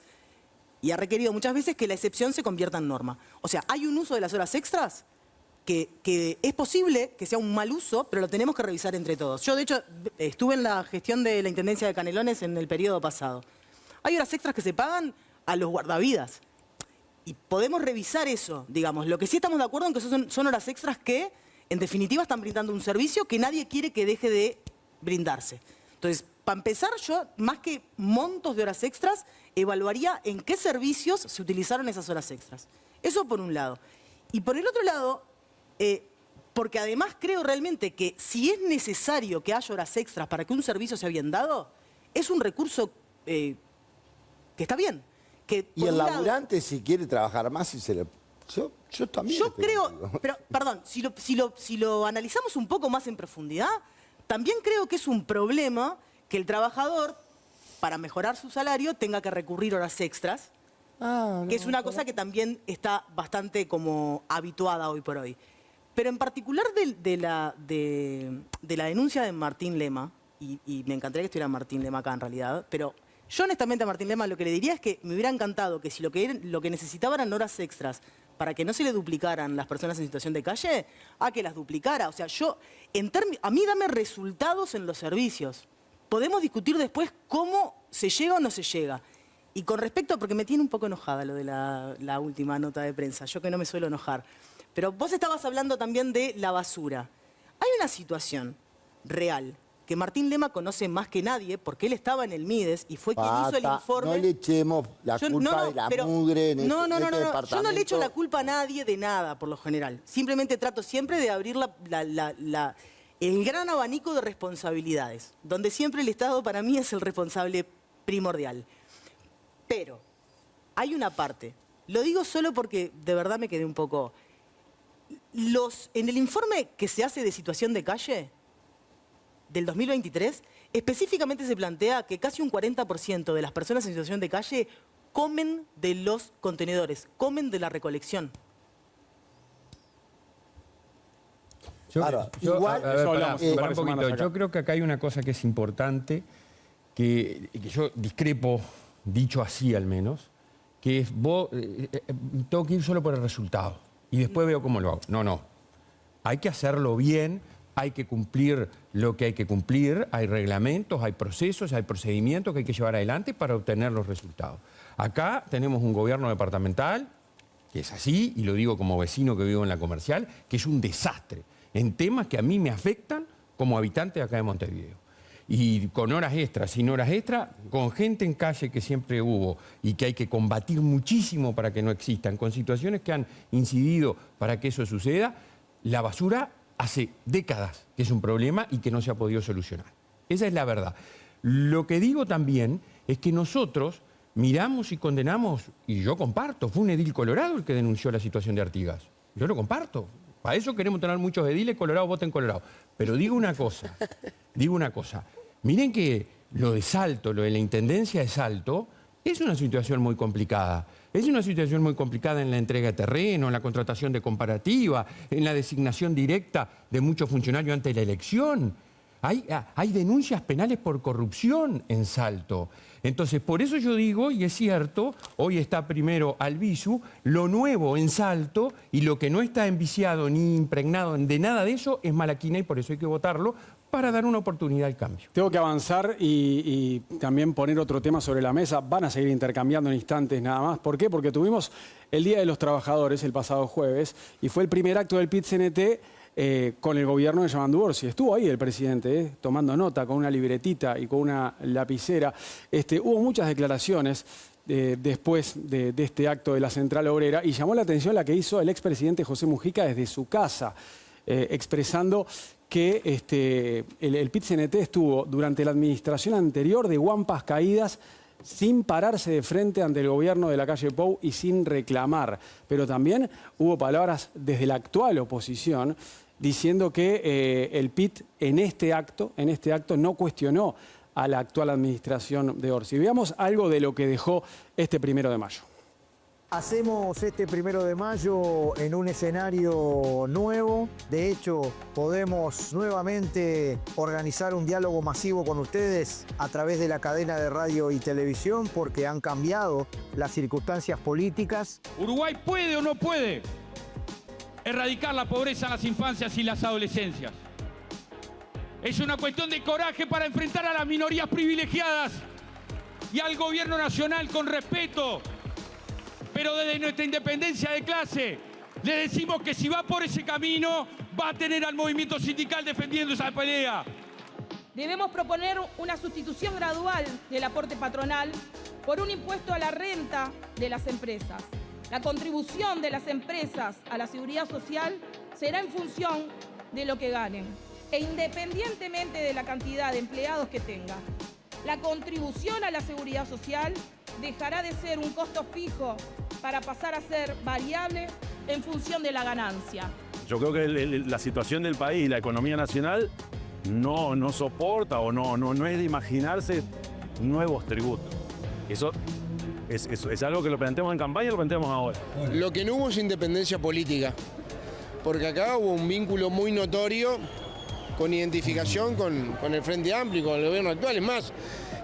y ha requerido muchas veces, que la excepción se convierta en norma. O sea, hay un uso de las horas extras que es posible que sea un mal uso, pero lo tenemos que revisar entre todos. Yo, de hecho, estuve en la gestión de la Intendencia de Canelones en el periodo pasado. Hay horas extras que se pagan a los guardavidas. Y podemos revisar eso, digamos. Lo que sí estamos de acuerdo en que son horas extras que, en definitiva, están brindando un servicio que nadie quiere que deje de brindarse. Entonces, para empezar, yo, más que montos de horas extras, evaluaría en qué servicios se utilizaron esas horas extras. Eso por un lado. Y por el otro lado... porque además creo realmente que si es necesario que haya horas extras para que un servicio sea bien dado, es un recurso que está bien. Y el laburante, si quiere trabajar más, yo también. Yo creo, pero perdón, si lo analizamos un poco más en profundidad, también creo que es un problema que el trabajador, para mejorar su salario, tenga que recurrir a horas extras, que es una cosa que también está bastante como habituada hoy por hoy. Pero en particular de la denuncia de Martín Lema, y me encantaría que estuviera Martín Lema acá en realidad, pero yo honestamente a Martín Lema lo que le diría es que me hubiera encantado que si lo que necesitaba eran horas extras para que no se le duplicaran las personas en situación de calle, que las duplicara. O sea, a mí dame resultados en los servicios. Podemos discutir después cómo se llega o no se llega. Y con respecto, porque me tiene un poco enojada lo de la última nota de prensa, yo que no me suelo enojar. Pero vos estabas hablando también de la basura. Hay una situación real que Martín Lema conoce más que nadie porque él estaba en el Mides y fue quien hizo el informe. No le echemos la culpa de la mugre en este departamento. Yo no le echo la culpa a nadie de nada, por lo general. Simplemente trato siempre de abrir el gran abanico de responsabilidades, donde siempre el Estado para mí es el responsable primordial. Pero hay una parte, lo digo solo porque de verdad me quedé un poco... En el informe que se hace de situación de calle del 2023, específicamente se plantea que casi un 40% de las personas en situación de calle comen de los contenedores, comen de la recolección. Igual, a ver, eso pará, hablamos un par pará de un poquito. semanas acá. Yo creo que acá hay una cosa que es importante, que yo discrepo, dicho así al menos, que es vos, tengo que ir solo por el resultado y después veo cómo lo hago. No. Hay que hacerlo bien, hay que cumplir lo que hay que cumplir, hay reglamentos, hay procesos, hay procedimientos que hay que llevar adelante para obtener los resultados. Acá tenemos un gobierno departamental, que es así, y lo digo como vecino que vivo en la Comercial, que es un desastre en temas que a mí me afectan como habitante de acá de Montevideo. Y con horas extras, sin horas extras, con gente en calle que siempre hubo y que hay que combatir muchísimo para que no existan, con situaciones que han incidido para que eso suceda, la basura hace décadas que es un problema y que no se ha podido solucionar. Esa es la verdad. Lo que digo también es que nosotros miramos y condenamos, y yo comparto, fue un edil colorado el que denunció la situación de Artigas. Yo lo comparto. Para eso queremos tener muchos ediles colorados, voten colorado. Pero digo una cosa. Miren que lo de Salto, lo de la Intendencia de Salto, es una situación muy complicada. Es una situación muy complicada en la entrega de terreno, en la contratación de comparativa, en la designación directa de muchos funcionarios ante la elección. Hay denuncias penales por corrupción en Salto. Entonces, por eso yo digo, y es cierto, hoy está primero Albizu, lo nuevo en Salto y lo que no está enviciado ni impregnado de nada de eso es Malaquina y por eso hay que votarlo para dar una oportunidad al cambio. Tengo que avanzar y también poner otro tema sobre la mesa. Van a seguir intercambiando en instantes nada más. ¿Por qué? Porque tuvimos el Día de los Trabajadores el pasado jueves y fue el primer acto del PIT-CNT con el gobierno de Yamandu Orsi. Estuvo ahí el presidente, tomando nota con una libretita y con una lapicera. Hubo muchas declaraciones después de este acto de la Central Obrera y llamó la atención la que hizo el expresidente José Mujica desde su casa, expresando que el PIT-CNT estuvo durante la administración anterior de guampas caídas sin pararse de frente ante el gobierno de la calle Pou y sin reclamar. Pero también hubo palabras desde la actual oposición diciendo que el PIT en este acto no cuestionó a la actual administración de Orsi. Veamos algo de lo que dejó este 1 de mayo. Hacemos este 1 de mayo en un escenario nuevo. De hecho, podemos nuevamente organizar un diálogo masivo con ustedes a través de la cadena de radio y televisión porque han cambiado las circunstancias políticas. ¿Uruguay puede o no puede erradicar la pobreza en las infancias y las adolescencias? Es una cuestión de coraje para enfrentar a las minorías privilegiadas y al gobierno nacional con respeto. Pero desde nuestra independencia de clase, le decimos que si va por ese camino, va a tener al movimiento sindical defendiendo esa pelea. Debemos proponer una sustitución gradual del aporte patronal por un impuesto a la renta de las empresas. La contribución de las empresas a la seguridad social será en función de lo que ganen e independientemente de la cantidad de empleados que tenga. La contribución a la seguridad social dejará de ser un costo fijo para pasar a ser variable en función de la ganancia. Yo creo que la situación del país, la economía nacional, no soporta o no es de imaginarse nuevos tributos. Eso es algo que lo planteamos en campaña y lo planteamos ahora. Lo que no hubo es independencia política, porque acá hubo un vínculo muy notorio con identificación con el Frente Amplio y con el gobierno actual. Es más,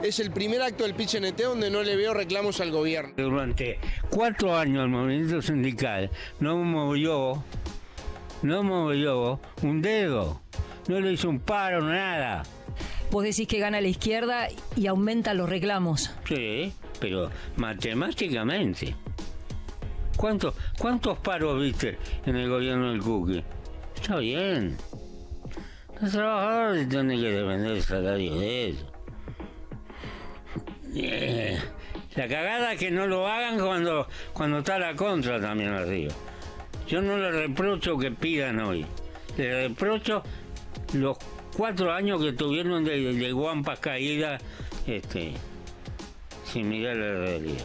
es el primer acto del PIT-CNT donde no le veo reclamos al gobierno. Durante 4 años el movimiento sindical no movió un dedo, no le hizo un paro, nada. Vos decís que gana la izquierda y aumentan los reclamos. Sí, pero matemáticamente. ¿Cuántos paros viste en el gobierno del Cookie? Está bien. Los trabajadores tienen que depender del salario de ellos. La cagada es que no lo hagan cuando está la contra también arriba. Yo no le reprocho que pidan hoy. Le reprocho los 4 años que tuvieron de guampas caídas sin mirar la realidad.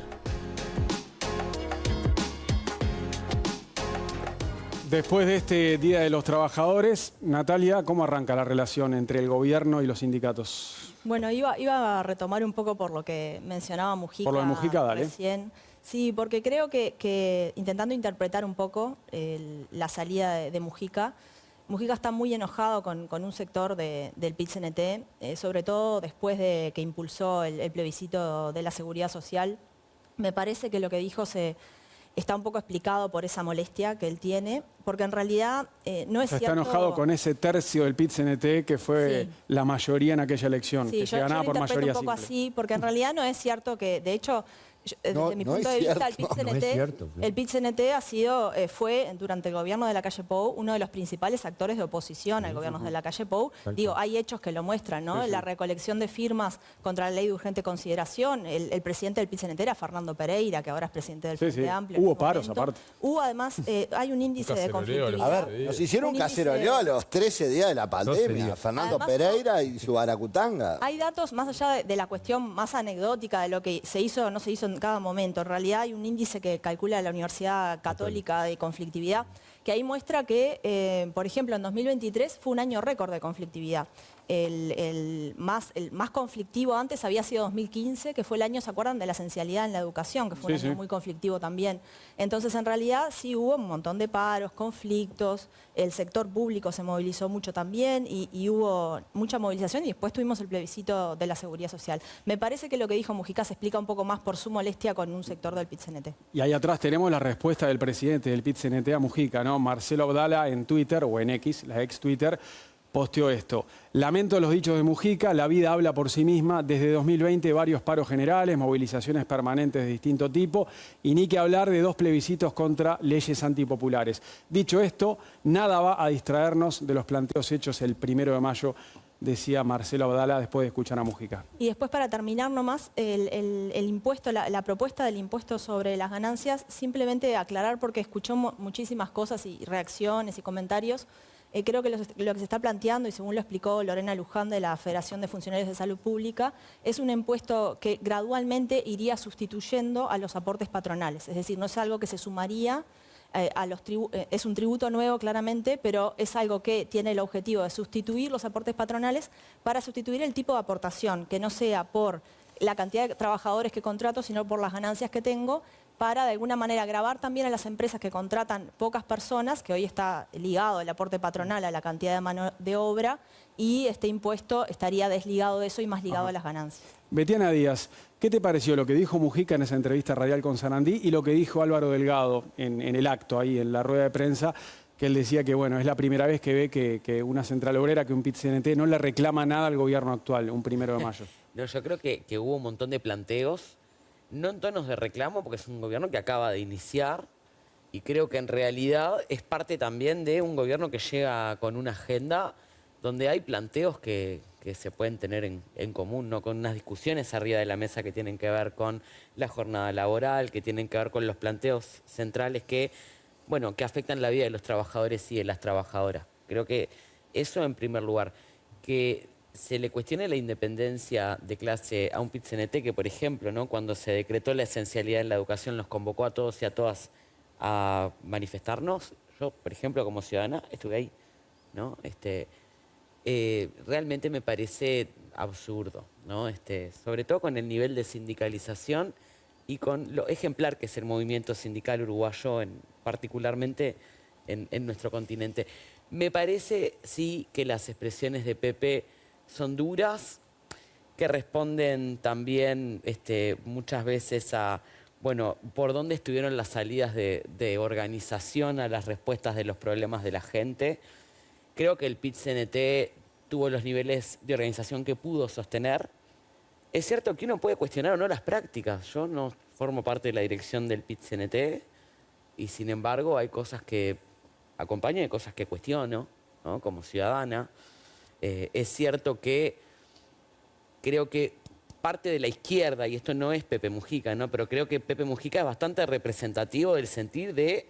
Después de este Día de los Trabajadores, Natalia, ¿cómo arranca la relación entre el gobierno y los sindicatos? Bueno, iba a retomar un poco por lo que mencionaba Mujica. Por lo de Mujica, dale. Recién. Sí, porque creo que intentando interpretar un poco la salida de Mujica, Mujica está muy enojado con un sector del PIT-CNT, sobre todo después de que impulsó el plebiscito de la seguridad social. Me parece que lo que dijo está un poco explicado por esa molestia que él tiene, porque en realidad no es cierto... Está enojado con ese tercio del PIT-CNT que fue la mayoría en aquella elección, sí, que se ganaba por mayoría un poco simple. así, porque en realidad no es cierto que, de hecho... Desde mi punto de vista, el PIT-CNT fue, durante el gobierno de la calle Pou, uno de los principales actores de oposición al gobierno de la calle Pou. Digo, hay hechos que lo muestran, ¿no? La recolección de firmas contra la ley de urgente consideración. El presidente del PIT-CNT era Fernando Pereira, que ahora es presidente del Frente Amplio. Hubo paros aparte. Hubo además, hay un índice de conflictividad. A ver, nos hicieron un caceroleo a los 13 días de la pandemia. Fernando Pereira y su aracutanga. Hay datos, más allá de la cuestión más anecdótica de lo que se hizo o no se hizo en cada momento. En realidad hay un índice que calcula la Universidad Católica de conflictividad, que ahí muestra que, por ejemplo, en 2023 fue un año récord de conflictividad. El más conflictivo antes había sido 2015, que fue el año, ¿se acuerdan?, de la esencialidad en la educación, que fue un año muy conflictivo también. Entonces, en realidad, sí hubo un montón de paros, conflictos, el sector público se movilizó mucho también y hubo mucha movilización y después tuvimos el plebiscito de la seguridad social. Me parece que lo que dijo Mujica se explica un poco más por su molestia con un sector del PIT-CNT. Y ahí atrás tenemos la respuesta del presidente del PIT-CNT a Mujica, ¿no? Marcelo Abdala en Twitter, o en X, la ex Twitter, posteó esto: lamento los dichos de Mujica, la vida habla por sí misma. Desde 2020 varios paros generales, movilizaciones permanentes de distinto tipo y ni que hablar de 2 plebiscitos contra leyes antipopulares. Dicho esto, nada va a distraernos de los planteos hechos el 1 de mayo, decía Marcelo Abdala después de escuchar a Mujica. Y después, para terminar nomás, el impuesto, la propuesta del impuesto sobre las ganancias, simplemente aclarar porque escuchó muchísimas cosas y reacciones y comentarios. Creo que lo que se está planteando, y según lo explicó Lorena Luján de la Federación de Funcionarios de Salud Pública, es un impuesto que gradualmente iría sustituyendo a los aportes patronales. Es decir, no es algo que se sumaría a los es un tributo nuevo claramente, pero es algo que tiene el objetivo de sustituir los aportes patronales para sustituir el tipo de aportación, que no sea por la cantidad de trabajadores que contrato, sino por las ganancias que tengo, para de alguna manera gravar también a las empresas que contratan pocas personas, que hoy está ligado el aporte patronal a la cantidad de mano de obra, y este impuesto estaría desligado de eso y más ligado a las ganancias. Betiana Díaz, ¿qué te pareció lo que dijo Mujica en esa entrevista radial con Sarandí y lo que dijo Álvaro Delgado en el acto, ahí en la rueda de prensa, que él decía que bueno, es la primera vez que ve que una central obrera, que un PIT-CNT no le reclama nada al gobierno actual, un 1 de mayo? No, yo creo que hubo un montón de planteos, no en tonos de reclamo, porque es un gobierno que acaba de iniciar, y creo que en realidad es parte también de un gobierno que llega con una agenda donde hay planteos que se pueden tener en común, ¿no? Con unas discusiones arriba de la mesa que tienen que ver con la jornada laboral, que tienen que ver con los planteos centrales que afectan la vida de los trabajadores y de las trabajadoras. Creo que eso en primer lugar. Que se le cuestione la independencia de clase a un PIT-CNT que, por ejemplo, ¿no?, cuando se decretó la esencialidad en la educación, los convocó a todos y a todas a manifestarnos. Yo, por ejemplo, como ciudadana, estuve ahí, ¿no? Realmente me parece absurdo, ¿no? Sobre todo con el nivel de sindicalización y con lo ejemplar que es el movimiento sindical uruguayo, particularmente en nuestro continente. Me parece, sí, que las expresiones de Pepe son duras, que responden también muchas veces a, por dónde estuvieron las salidas de organización a las respuestas de los problemas de la gente. Creo que el PIT-CNT tuvo los niveles de organización que pudo sostener. Es cierto que uno puede cuestionar o no las prácticas. Yo no formo parte de la dirección del PIT-CNT y, sin embargo, hay cosas que acompaño y hay cosas que cuestiono, ¿no?, como ciudadana. Es cierto que creo que parte de la izquierda, y esto no es Pepe Mujica, ¿no?, pero creo que Pepe Mujica es bastante representativo del sentir de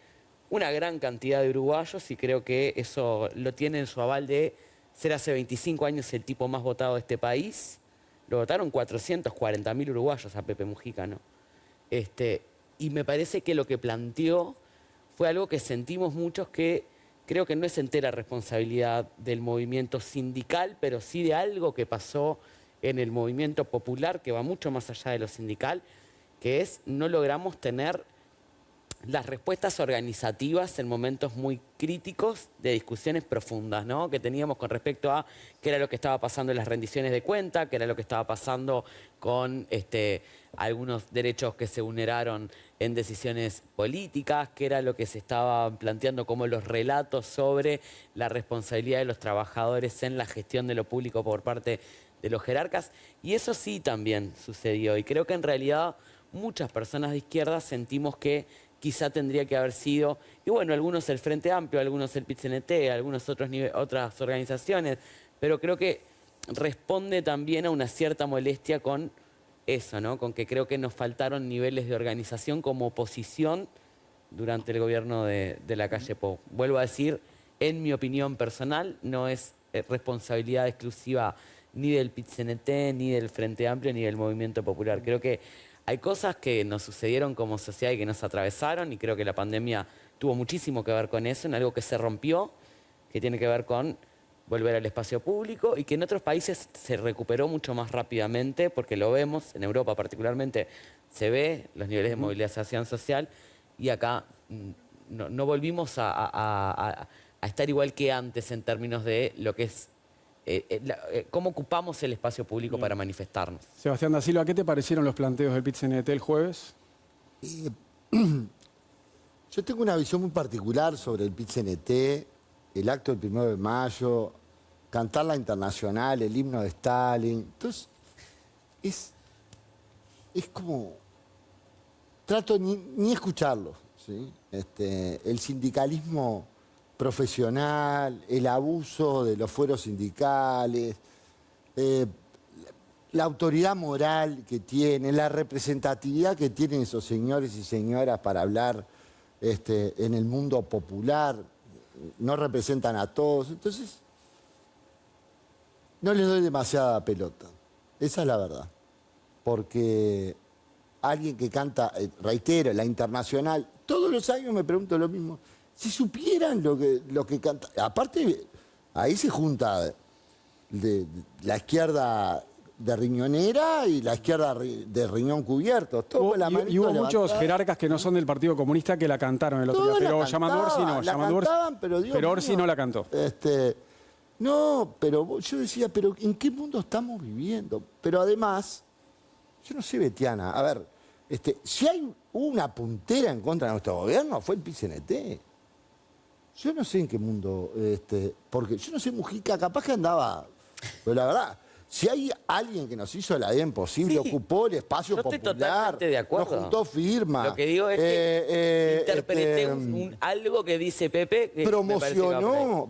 una gran cantidad de uruguayos, y creo que eso lo tiene en su aval de ser hace 25 años el tipo más votado de este país. Lo votaron 440.000 uruguayos a Pepe Mujica, ¿no? Y me parece que lo que planteó fue algo que sentimos muchos, que creo que no es entera responsabilidad del movimiento sindical, pero sí de algo que pasó en el movimiento popular, que va mucho más allá de lo sindical, que es no logramos tener las respuestas organizativas en momentos muy críticos de discusiones profundas, ¿no? Que teníamos con respecto a qué era lo que estaba pasando en las rendiciones de cuenta, qué era lo que estaba pasando con algunos derechos que se vulneraron en decisiones políticas, qué era lo que se estaba planteando como los relatos sobre la responsabilidad de los trabajadores en la gestión de lo público por parte de los jerarcas. Y eso sí también sucedió. Y creo que en realidad muchas personas de izquierda sentimos que quizá tendría que haber sido, y bueno, algunos el Frente Amplio, algunos el PIT-CNT, algunos otras organizaciones, pero creo que responde también a una cierta molestia con eso, ¿no? Con que creo que nos faltaron niveles de organización como oposición durante el gobierno de la calle Pou. Vuelvo a decir, en mi opinión personal, no es responsabilidad exclusiva ni del PIT-CNT, ni del Frente Amplio, ni del Movimiento Popular. Creo que hay cosas que nos sucedieron como sociedad y que nos atravesaron, y creo que la pandemia tuvo muchísimo que ver con eso, en algo que se rompió, que tiene que ver con volver al espacio público, y que en otros países se recuperó mucho más rápidamente, porque lo vemos, en Europa particularmente, se ve los niveles de movilización social, y acá no volvimos a estar igual que antes en términos de lo que es cómo ocupamos el espacio público para manifestarnos. Sebastián da Silva, ¿qué te parecieron los planteos del PIT-CNT el jueves? Yo tengo una visión muy particular sobre el PIT-CNT, el acto del 1 de mayo, cantar la Internacional, el himno de Stalin. Entonces, es como... Trato ni escucharlo, ¿sí? El sindicalismo profesional, el abuso de los fueros sindicales, la autoridad moral que tiene, la representatividad que tienen esos señores y señoras para hablar en el mundo popular, no representan a todos. Entonces, no les doy demasiada pelota. Esa es la verdad. Porque alguien que canta, reitero, la Internacional, todos los años me pregunto lo mismo. Si supieran lo que canta... Aparte, ahí se junta la izquierda de riñonera y la izquierda de riñón cubierto. Y hubo muchos jerarcas que no son del Partido Comunista que la cantaron el otro día. Pero Yamandu Orsi no. Pero Orsi no la cantó. No, pero yo decía, pero ¿en qué mundo estamos viviendo? Pero además, yo no sé, Betiana, a ver, si hay una puntera en contra de nuestro gobierno, fue el PIT-CNT. Yo no sé en qué mundo, porque yo no sé, Mujica, capaz que andaba, pero la verdad, si hay alguien que nos hizo la vida imposible, sí, ocupó el espacio popular, estoy totalmente de acuerdo. Nos juntó firma. Lo que digo es que interpreté algo que dice Pepe. Que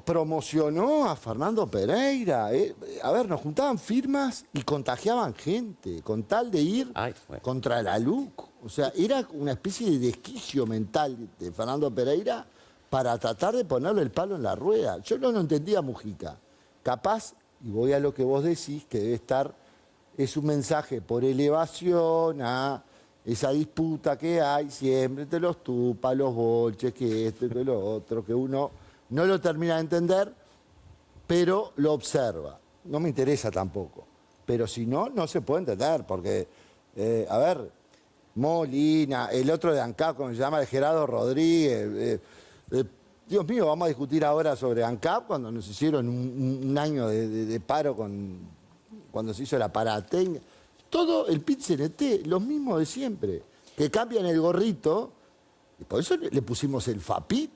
promocionó a Fernando Pereira. A ver, nos juntaban firmas y contagiaban gente, con tal de ir contra la LUC. O sea, era una especie de desquicio mental de Fernando Pereira para tratar de ponerle el palo en la rueda. Yo no lo entendía, Mujica. Capaz, y voy a lo que vos decís, que debe estar, es un mensaje por elevación a esa disputa que hay siempre entre los tupas, los bolches, que esto y que lo otro, que uno no lo termina de entender, pero lo observa. No me interesa tampoco. Pero si no, no se puede entender, porque, a ver, Molina, el otro de ANCAP, como se llama, de Gerardo Rodríguez... Dios mío, vamos a discutir ahora sobre ANCAP cuando nos hicieron un año de paro cuando se hizo la parada técnica. Todo el PIT-CNT, lo mismo de siempre, que cambian el gorrito, y por eso le pusimos el FAPIT,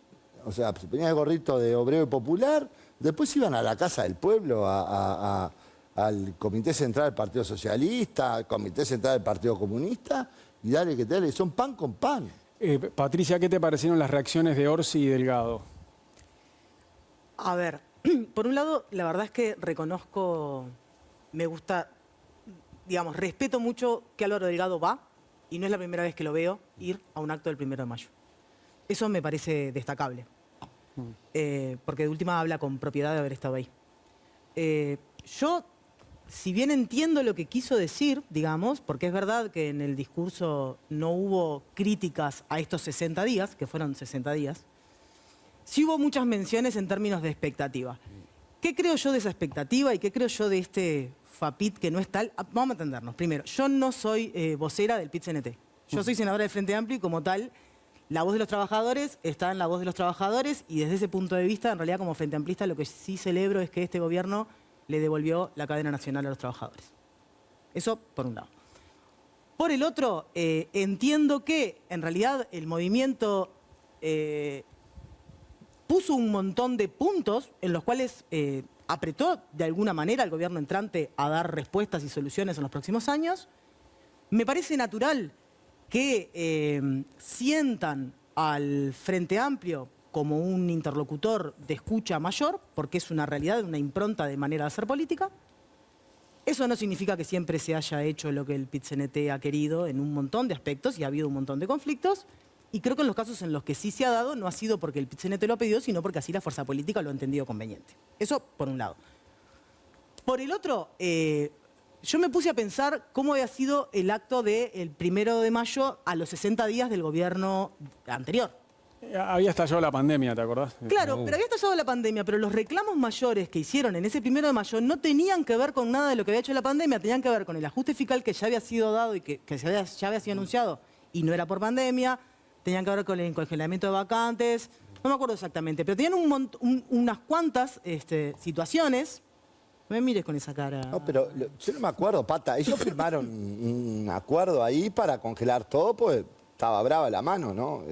o sea, se ponía el gorrito de obrero y popular, después iban a la Casa del Pueblo, al Comité Central del Partido Socialista, al Comité Central del Partido Comunista, y dale que dale, son pan con pan. Patricia, ¿qué te parecieron las reacciones de Orsi y Delgado? A ver, por un lado, la verdad es que reconozco, me gusta, digamos, respeto mucho que Álvaro Delgado va, y no es la primera vez que lo veo ir a un acto del 1 de mayo. Eso me parece destacable, porque de última habla con propiedad de haber estado ahí. Yo, si bien entiendo lo que quiso decir, digamos, porque es verdad que en el discurso no hubo críticas a estos 60 días, que fueron 60 días, sí hubo muchas menciones en términos de expectativa. ¿Qué creo yo de esa expectativa y qué creo yo de este FAPIT que no es tal? Vamos a entendernos. Primero, yo no soy vocera del PIT-CNT. Yo soy senadora del Frente Amplio y como tal la voz de los trabajadores está en la voz de los trabajadores y desde ese punto de vista, en realidad como Frente Amplista, lo que sí celebro es que este gobierno le devolvió la cadena nacional a los trabajadores. Eso por un lado. Por el otro, entiendo que en realidad el movimiento puso un montón de puntos en los cuales apretó de alguna manera al gobierno entrante a dar respuestas y soluciones en los próximos años. Me parece natural que sientan al Frente Amplio como un interlocutor de escucha mayor, porque es una realidad, una impronta de manera de hacer política. Eso no significa que siempre se haya hecho lo que el PIT-CNT ha querido en un montón de aspectos y ha habido un montón de conflictos. Y creo que en los casos en los que sí se ha dado no ha sido porque el PIT-CNT lo ha pedido, sino porque así la fuerza política lo ha entendido conveniente. Eso por un lado. Por el otro, yo me puse a pensar cómo había sido el acto del 1 de mayo a los 60 días del gobierno anterior. Había estallado la pandemia, ¿te acordás? Claro, pero había estallado la pandemia, pero los reclamos mayores que hicieron en ese 1 de mayo no tenían que ver con nada de lo que había hecho la pandemia, tenían que ver con el ajuste fiscal que ya había sido dado y que ya había sido anunciado y no era por pandemia, tenían que ver con el congelamiento de vacantes, no me acuerdo exactamente, pero tenían unas cuantas situaciones. No me mires con esa cara. No, pero yo no me acuerdo, Pata. Ellos firmaron un acuerdo ahí para congelar todo, pues estaba brava la mano, ¿no?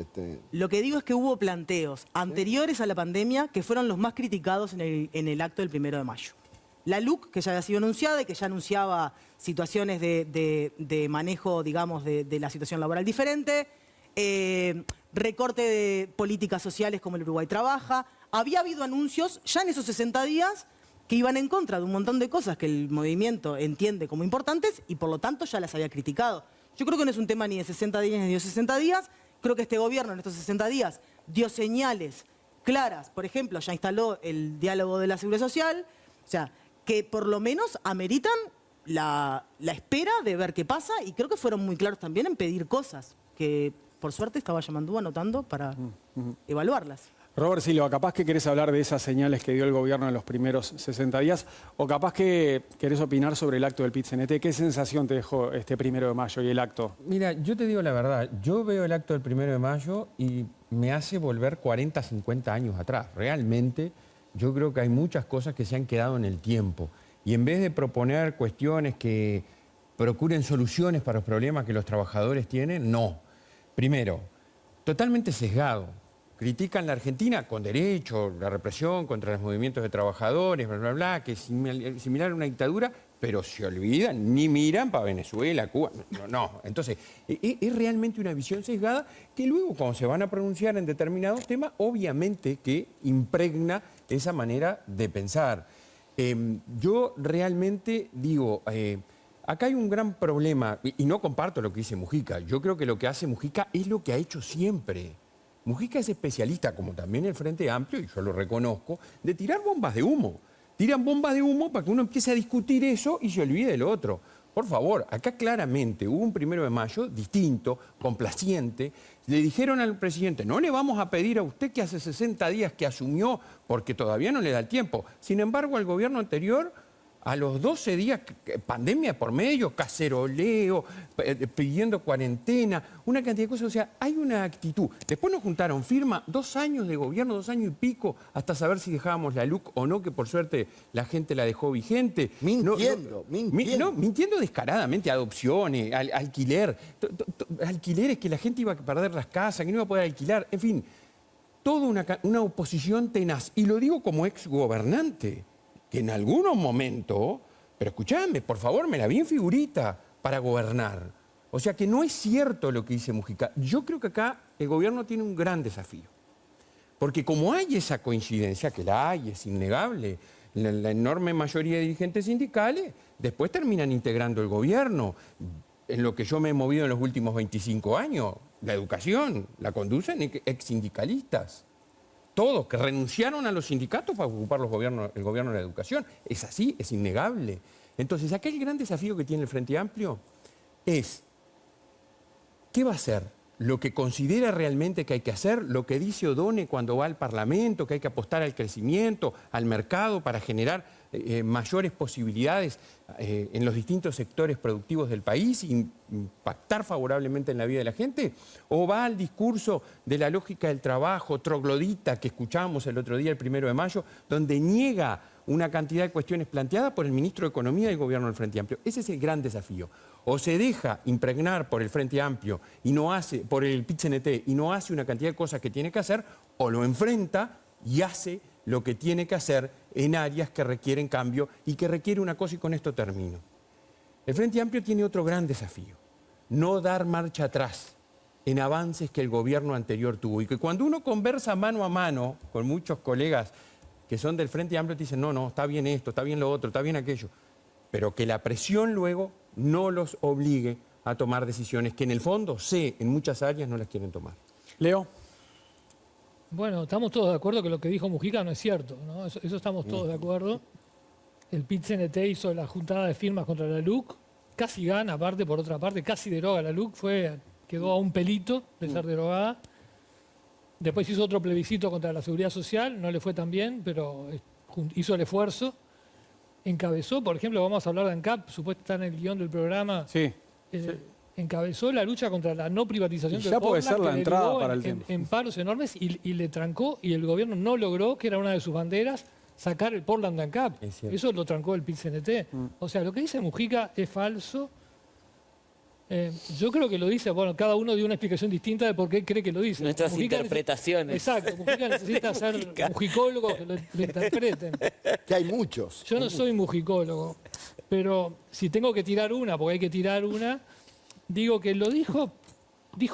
Lo que digo es que hubo planteos anteriores a la pandemia que fueron los más criticados en el acto del 1 de mayo. La LUC, que ya había sido anunciada y que ya anunciaba situaciones de manejo, digamos, de la situación laboral diferente, recorte de políticas sociales como el Uruguay Trabaja. Había habido anuncios ya en esos 60 días que iban en contra de un montón de cosas que el movimiento entiende como importantes y por lo tanto ya las había criticado. Yo creo que no es un tema ni de 60 días ni de 60 días. Creo que este gobierno en estos 60 días dio señales claras. Por ejemplo, ya instaló el diálogo de la Seguridad Social. O sea, que por lo menos ameritan la espera de ver qué pasa y creo que fueron muy claros también en pedir cosas que por suerte estaba Yamandú anotando para evaluarlas. Robert Silva, capaz que querés hablar de esas señales que dio el gobierno en los primeros 60 días o capaz que querés opinar sobre el acto del PIT-CNT. ¿Qué sensación te dejó este 1 de mayo y el acto? Mira, yo te digo la verdad, yo veo el acto del 1 de mayo y me hace volver 40, 50 años atrás. Realmente yo creo que hay muchas cosas que se han quedado en el tiempo. Y en vez de proponer cuestiones que procuren soluciones para los problemas que los trabajadores tienen, no. Primero, totalmente sesgado. Critican la Argentina con derecho, la represión contra los movimientos de trabajadores, bla, bla, bla, que es similar a una dictadura, pero se olvidan, ni miran para Venezuela, Cuba. No. Entonces, es realmente una visión sesgada que luego, cuando se van a pronunciar en determinados temas, obviamente que impregna esa manera de pensar. Yo realmente digo, acá hay un gran problema, y no comparto lo que dice Mujica. Yo creo que lo que hace Mujica es lo que ha hecho siempre. Mujica es especialista, como también el Frente Amplio, y yo lo reconozco, de tirar bombas de humo. Tiran bombas de humo para que uno empiece a discutir eso y se olvide del otro. Por favor, acá claramente hubo un 1 de mayo distinto, complaciente. Le dijeron al presidente, no le vamos a pedir a usted que hace 60 días que asumió, porque todavía no le da el tiempo. Sin embargo, al gobierno anterior, a los 12 días, pandemia por medio, caceroleo, pidiendo cuarentena, una cantidad de cosas. O sea, hay una actitud. Después nos juntaron firma 2 años de gobierno, 2 años y pico, hasta saber si dejábamos la LUC o no, que por suerte la gente la dejó vigente. Mintiendo. Mintiendo descaradamente, adopciones, alquiler. Alquileres que la gente iba a perder las casas, que no iba a poder alquilar. En fin, toda una oposición tenaz. Y lo digo como exgobernante, que en algunos momentos, pero escuchadme, por favor, me la vi en figurita para gobernar. O sea que no es cierto lo que dice Mujica. Yo creo que acá el gobierno tiene un gran desafío. Porque como hay esa coincidencia, que la hay, es innegable, la enorme mayoría de dirigentes sindicales después terminan integrando el gobierno. En lo que yo me he movido en los últimos 25 años, la educación la conducen ex-sindicalistas. Todos que renunciaron a los sindicatos para ocupar el gobierno de la educación. Es así, es innegable. Entonces, acá el gran desafío que tiene el Frente Amplio es, ¿qué va a hacer lo que considera realmente que hay que hacer, lo que dice O'Donnell cuando va al Parlamento, que hay que apostar al crecimiento, al mercado para generar mayores posibilidades en los distintos sectores productivos del país y impactar favorablemente en la vida de la gente? ¿O va al discurso de la lógica del trabajo troglodita que escuchamos el otro día, el 1 de mayo, donde niega una cantidad de cuestiones planteadas por el ministro de Economía del gobierno del Frente Amplio? Ese es el gran desafío. O se deja impregnar por el Frente Amplio y no hace, por el PIT-CNT, y no hace una cantidad de cosas que tiene que hacer, o lo enfrenta y hace lo que tiene que hacer en áreas que requieren cambio y que requiere una cosa, y con esto termino. El Frente Amplio tiene otro gran desafío: no dar marcha atrás en avances que el gobierno anterior tuvo. Y que cuando uno conversa mano a mano con muchos colegas que son del Frente Amplio, te dicen, no, está bien esto, está bien lo otro, está bien aquello. Pero que la presión luego no los obligue a tomar decisiones que en el fondo, en muchas áreas no las quieren tomar. Leo. Bueno, estamos todos de acuerdo que lo que dijo Mujica no es cierto, ¿no? Eso estamos todos de acuerdo. El PIT-CNT hizo la juntada de firmas contra la LUC, casi gana, aparte, por otra parte, casi deroga la LUC, quedó a un pelito de ser derogada. Después hizo otro plebiscito contra la seguridad social, no le fue tan bien, pero hizo el esfuerzo. Encabezó, por ejemplo, vamos a hablar de ANCAP, supuestamente está en el guión del programa. Sí. Encabezó la lucha contra la no privatización del ya puede Portland, ser la entrada para el tema. En paros enormes y le trancó, y el gobierno no logró, que era una de sus banderas, sacar el Portland de ANCAP. Eso lo trancó el PIT-CNT. O sea, lo que dice Mujica es falso. Yo creo que lo dice, bueno, cada uno dio una explicación distinta de por qué cree que lo dice. Nuestras interpretaciones. Exacto, Mujica necesita ser mujicólogo que lo interpreten. Que hay muchos. Yo no soy mujicólogo, pero si tengo que tirar una, porque hay que tirar una, digo que lo dijo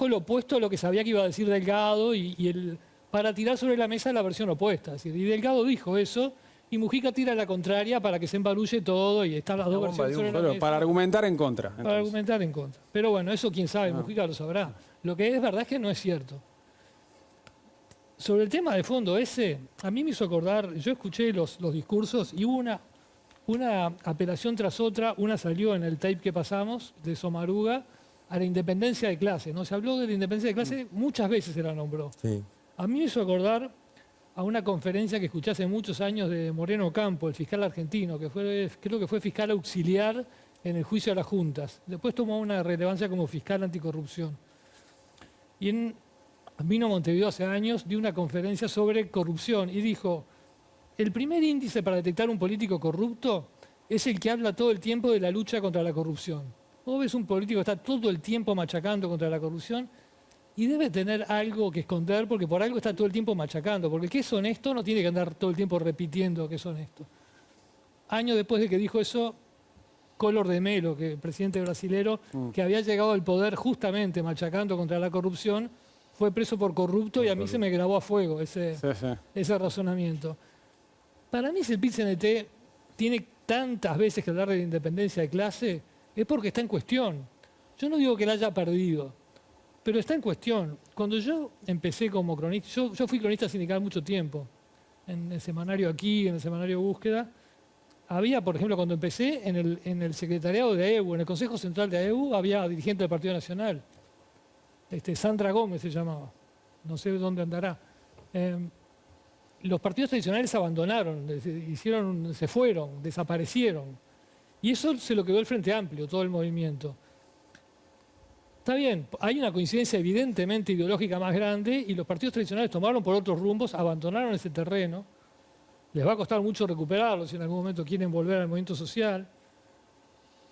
lo opuesto a lo que sabía que iba a decir Delgado para tirar sobre la mesa la versión opuesta. Es decir, y Delgado dijo eso, y Mujica tira la contraria para que se embarulle todo y están las dos versiones sobre la mesa. Para argumentar en contra. Entonces. Para argumentar en contra. Pero bueno, eso quién sabe, Mujica lo sabrá. Lo que es verdad es que no es cierto. Sobre el tema de fondo ese, a mí me hizo acordar, yo escuché los discursos y hubo una apelación tras otra, una salió en el tape que pasamos de Somaruga a la independencia de clase, ¿no? Se habló de la independencia de clase, muchas veces se la nombró. Sí. A mí me hizo acordar a una conferencia que escuché hace muchos años de Moreno Campo, el fiscal argentino, que creo que fue fiscal auxiliar en el juicio a las juntas. Después tomó una relevancia como fiscal anticorrupción. Y vino a Montevideo hace años, dio una conferencia sobre corrupción y dijo, el primer índice para detectar un político corrupto es el que habla todo el tiempo de la lucha contra la corrupción. Vos ves un político que está todo el tiempo machacando contra la corrupción y debe tener algo que esconder porque por algo está todo el tiempo machacando. Porque el que es honesto no tiene que andar todo el tiempo repitiendo que es honesto. Años después de que dijo eso, Collor de Mello, que el presidente brasilero, que había llegado al poder justamente machacando contra la corrupción, fue preso por corrupto y a mí se me grabó a fuego ese razonamiento. Para mí, si el PIT-CNT tiene tantas veces que hablar de la independencia de clase, es porque está en cuestión. Yo no digo que la haya perdido, pero está en cuestión. Cuando yo empecé como cronista, yo fui cronista sindical mucho tiempo, en el semanario Aquí, en el semanario Búsqueda. Había, por ejemplo, cuando empecé, en el secretariado de AEBU, en el Consejo Central de AEBU, había dirigente del Partido Nacional. Sandra Gómez se llamaba. No sé dónde andará. Los partidos tradicionales abandonaron, se fueron, desaparecieron. Y eso se lo quedó el Frente Amplio, todo el movimiento. Está bien, hay una coincidencia evidentemente ideológica más grande y los partidos tradicionales tomaron por otros rumbos, abandonaron ese terreno. Les va a costar mucho recuperarlo si en algún momento quieren volver al movimiento social.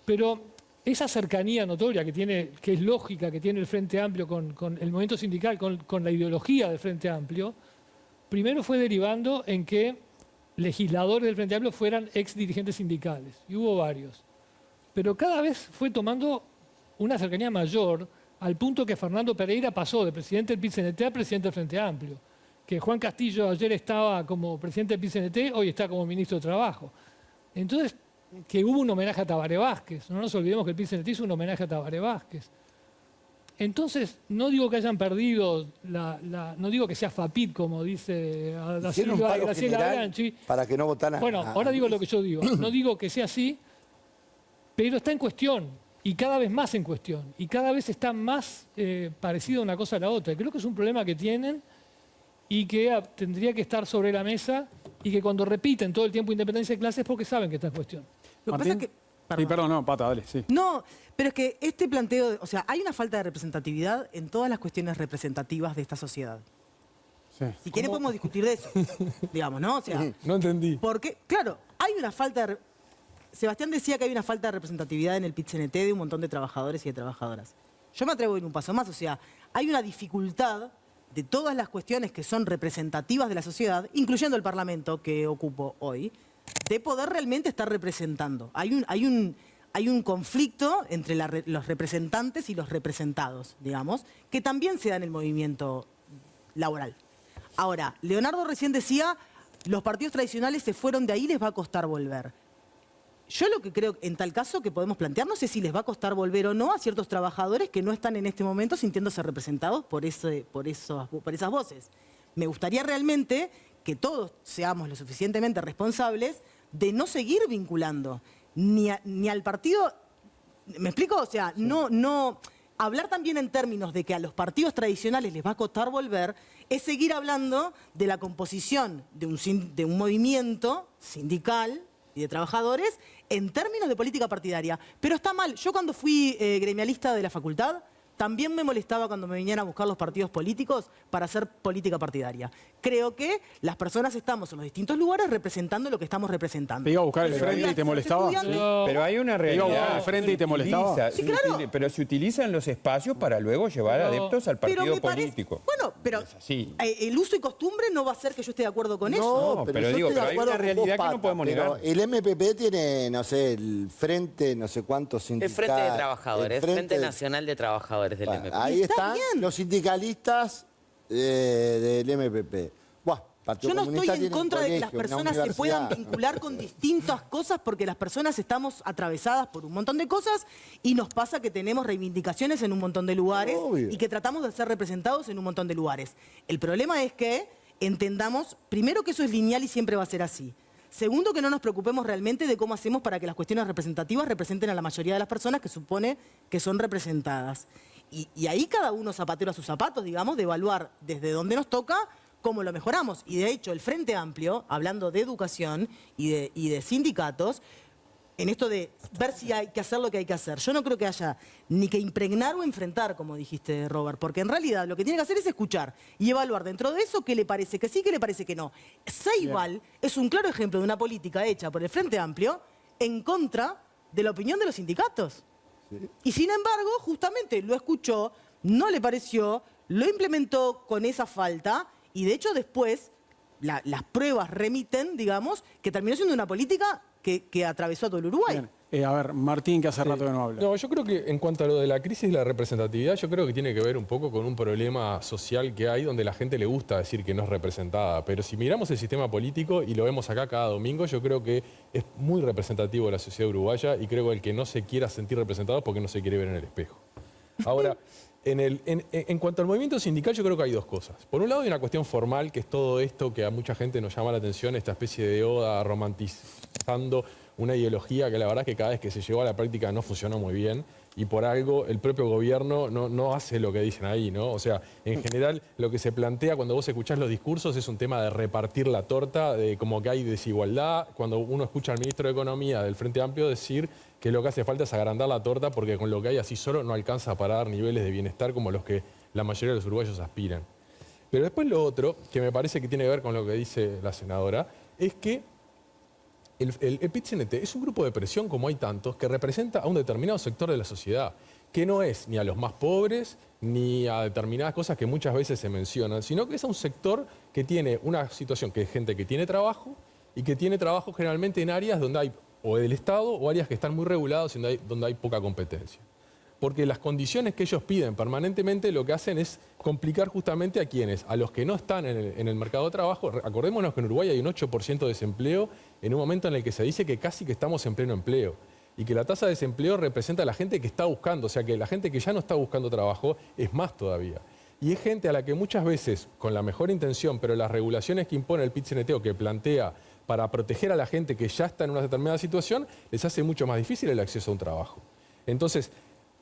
Pero esa cercanía notoria que es lógica, que tiene el Frente Amplio con el movimiento sindical, con la ideología del Frente Amplio, primero fue derivando en que legisladores del Frente Amplio fueran ex dirigentes sindicales. Y hubo varios. Pero cada vez fue tomando una cercanía mayor al punto que Fernando Pereira pasó de presidente del PIT-CNT a presidente del Frente Amplio. Que Juan Castillo ayer estaba como presidente del PIT-CNT, hoy está como ministro de Trabajo. Entonces, que hubo un homenaje a Tabaré Vázquez. No nos olvidemos que el PIT-CNT hizo un homenaje a Tabaré Vázquez. Entonces, no digo que hayan perdido, no digo que sea FAPIT, como dice Da Silva y Graciela Bianchi. Para que no votaran. Bueno, ahora digo lo que yo digo. No digo que sea así, pero está en cuestión. y cada vez más en cuestión, y cada vez está más parecido una cosa a la otra. Creo que es un problema que tienen y que tendría que estar sobre la mesa, y que cuando repiten todo el tiempo independencia de clases es porque saben que está en cuestión. Lo que pasa es que... Sí, perdón, no, Pata, dale, sí. No, pero es que este planteo, o sea, hay una falta de representatividad en todas las cuestiones representativas de esta sociedad. Sí. Si quieren podemos discutir de eso, digamos, ¿no? O sea, No entendí. porque, claro, hay una falta de... Sebastián decía que hay una falta de representatividad en el PIT-CNT de un montón de trabajadores y de trabajadoras. Yo me atrevo a ir un paso más, o sea, hay una dificultad de todas las cuestiones que son representativas de la sociedad, incluyendo el Parlamento que ocupo hoy, de poder realmente estar representando. Hay un conflicto entre los representantes y los representados, digamos, que también se da en el movimiento laboral. Ahora, Leonardo recién decía, los partidos tradicionales se fueron de ahí, les va a costar volver. Yo lo que creo en tal caso que podemos plantearnos es si les va a costar volver o no a ciertos trabajadores que no están en este momento sintiéndose representados por esas voces. Me gustaría realmente que todos seamos lo suficientemente responsables de no seguir vinculando ni al partido. ¿Me explico? O sea, no hablar también en términos de que a los partidos tradicionales les va a costar volver es seguir hablando de la composición de un movimiento sindical y de trabajadores en términos de política partidaria. Pero está mal. Yo cuando fui gremialista de la facultad, también me molestaba cuando me vinieran a buscar los partidos políticos para hacer política partidaria. Creo que las personas estamos en los distintos lugares representando lo que estamos representando. ¿Te iba a buscar el frente y te molestaba? Pero hay una realidad. ¿Te iba a buscar el frente y te molestaba? Sí, claro. Pero se utilizan los espacios para luego llevar adeptos al partido político. Bueno, pero el uso y costumbre no va a ser que yo esté de acuerdo con eso. No, pero digo, pero hay una realidad que no podemos negar. El MPP tiene, no sé, el frente, no sé cuántos sindicatos. El Frente de Trabajadores, Frente Nacional de Trabajadores del MPP. Ahí están los sindicalistas del MPP. Yo no estoy en contra de que las personas se puedan vincular con distintas cosas, porque las personas estamos atravesadas por un montón de cosas y nos pasa que tenemos reivindicaciones en un montón de lugares y que tratamos de ser representados en un montón de lugares. El problema es que entendamos, primero, que eso es lineal y siempre va a ser así. Segundo, que no nos preocupemos realmente de cómo hacemos para que las cuestiones representativas representen a la mayoría de las personas que supone que son representadas. Y ahí cada uno zapatero a sus zapatos, digamos, de evaluar desde dónde nos toca cómo lo mejoramos. Y de hecho, el Frente Amplio, hablando de educación y de sindicatos, en esto de ver si hay que hacer lo que hay que hacer, yo no creo que haya ni que impregnar o enfrentar, como dijiste, Robert, porque en realidad lo que tiene que hacer es escuchar y evaluar dentro de eso qué le parece que sí, qué le parece que no. Ceibal es un claro ejemplo de una política hecha por el Frente Amplio en contra de la opinión de los sindicatos. Y sin embargo, justamente lo escuchó, no le pareció, lo implementó con esa falta y de hecho después las pruebas remiten, digamos, que terminó siendo una política que atravesó a todo el Uruguay. A ver, Martín, que hace rato que no habla. No, yo creo que en cuanto a lo de la crisis de la representatividad, yo creo que tiene que ver un poco con un problema social que hay donde la gente le gusta decir que no es representada. Pero si miramos el sistema político y lo vemos acá cada domingo, yo creo que es muy representativo de la sociedad uruguaya y creo que el que no se quiera sentir representado es porque no se quiere ver en el espejo. Ahora, en cuanto al movimiento sindical, yo creo que hay dos cosas. Por un lado hay una cuestión formal, que es todo esto que a mucha gente nos llama la atención, esta especie de oda romantizando una ideología que la verdad es que cada vez que se llevó a la práctica no funcionó muy bien y por algo el propio gobierno no hace lo que dicen ahí, ¿no? O sea, en general lo que se plantea cuando vos escuchás los discursos es un tema de repartir la torta, de como que hay desigualdad. Cuando uno escucha al ministro de Economía del Frente Amplio decir que lo que hace falta es agrandar la torta porque con lo que hay así solo no alcanza para dar niveles de bienestar como los que la mayoría de los uruguayos aspiran. Pero después lo otro, que me parece que tiene que ver con lo que dice la senadora, es que el PIT-CNT es un grupo de presión, como hay tantos, que representa a un determinado sector de la sociedad, que no es ni a los más pobres, ni a determinadas cosas que muchas veces se mencionan, sino que es a un sector que tiene una situación que es gente que tiene trabajo y que tiene trabajo generalmente en áreas donde hay o del Estado o áreas que están muy reguladas y donde hay poca competencia. Porque las condiciones que ellos piden permanentemente lo que hacen es complicar justamente a quienes, a los que no están en el mercado de trabajo. Acordémonos que en Uruguay hay un 8% de desempleo en un momento en el que se dice que casi que estamos en pleno empleo y que la tasa de desempleo representa a la gente que está buscando, o sea que la gente que ya no está buscando trabajo es más todavía. Y es gente a la que muchas veces, con la mejor intención, pero las regulaciones que impone el PIT-CNT o que plantea para proteger a la gente que ya está en una determinada situación, les hace mucho más difícil el acceso a un trabajo. Entonces,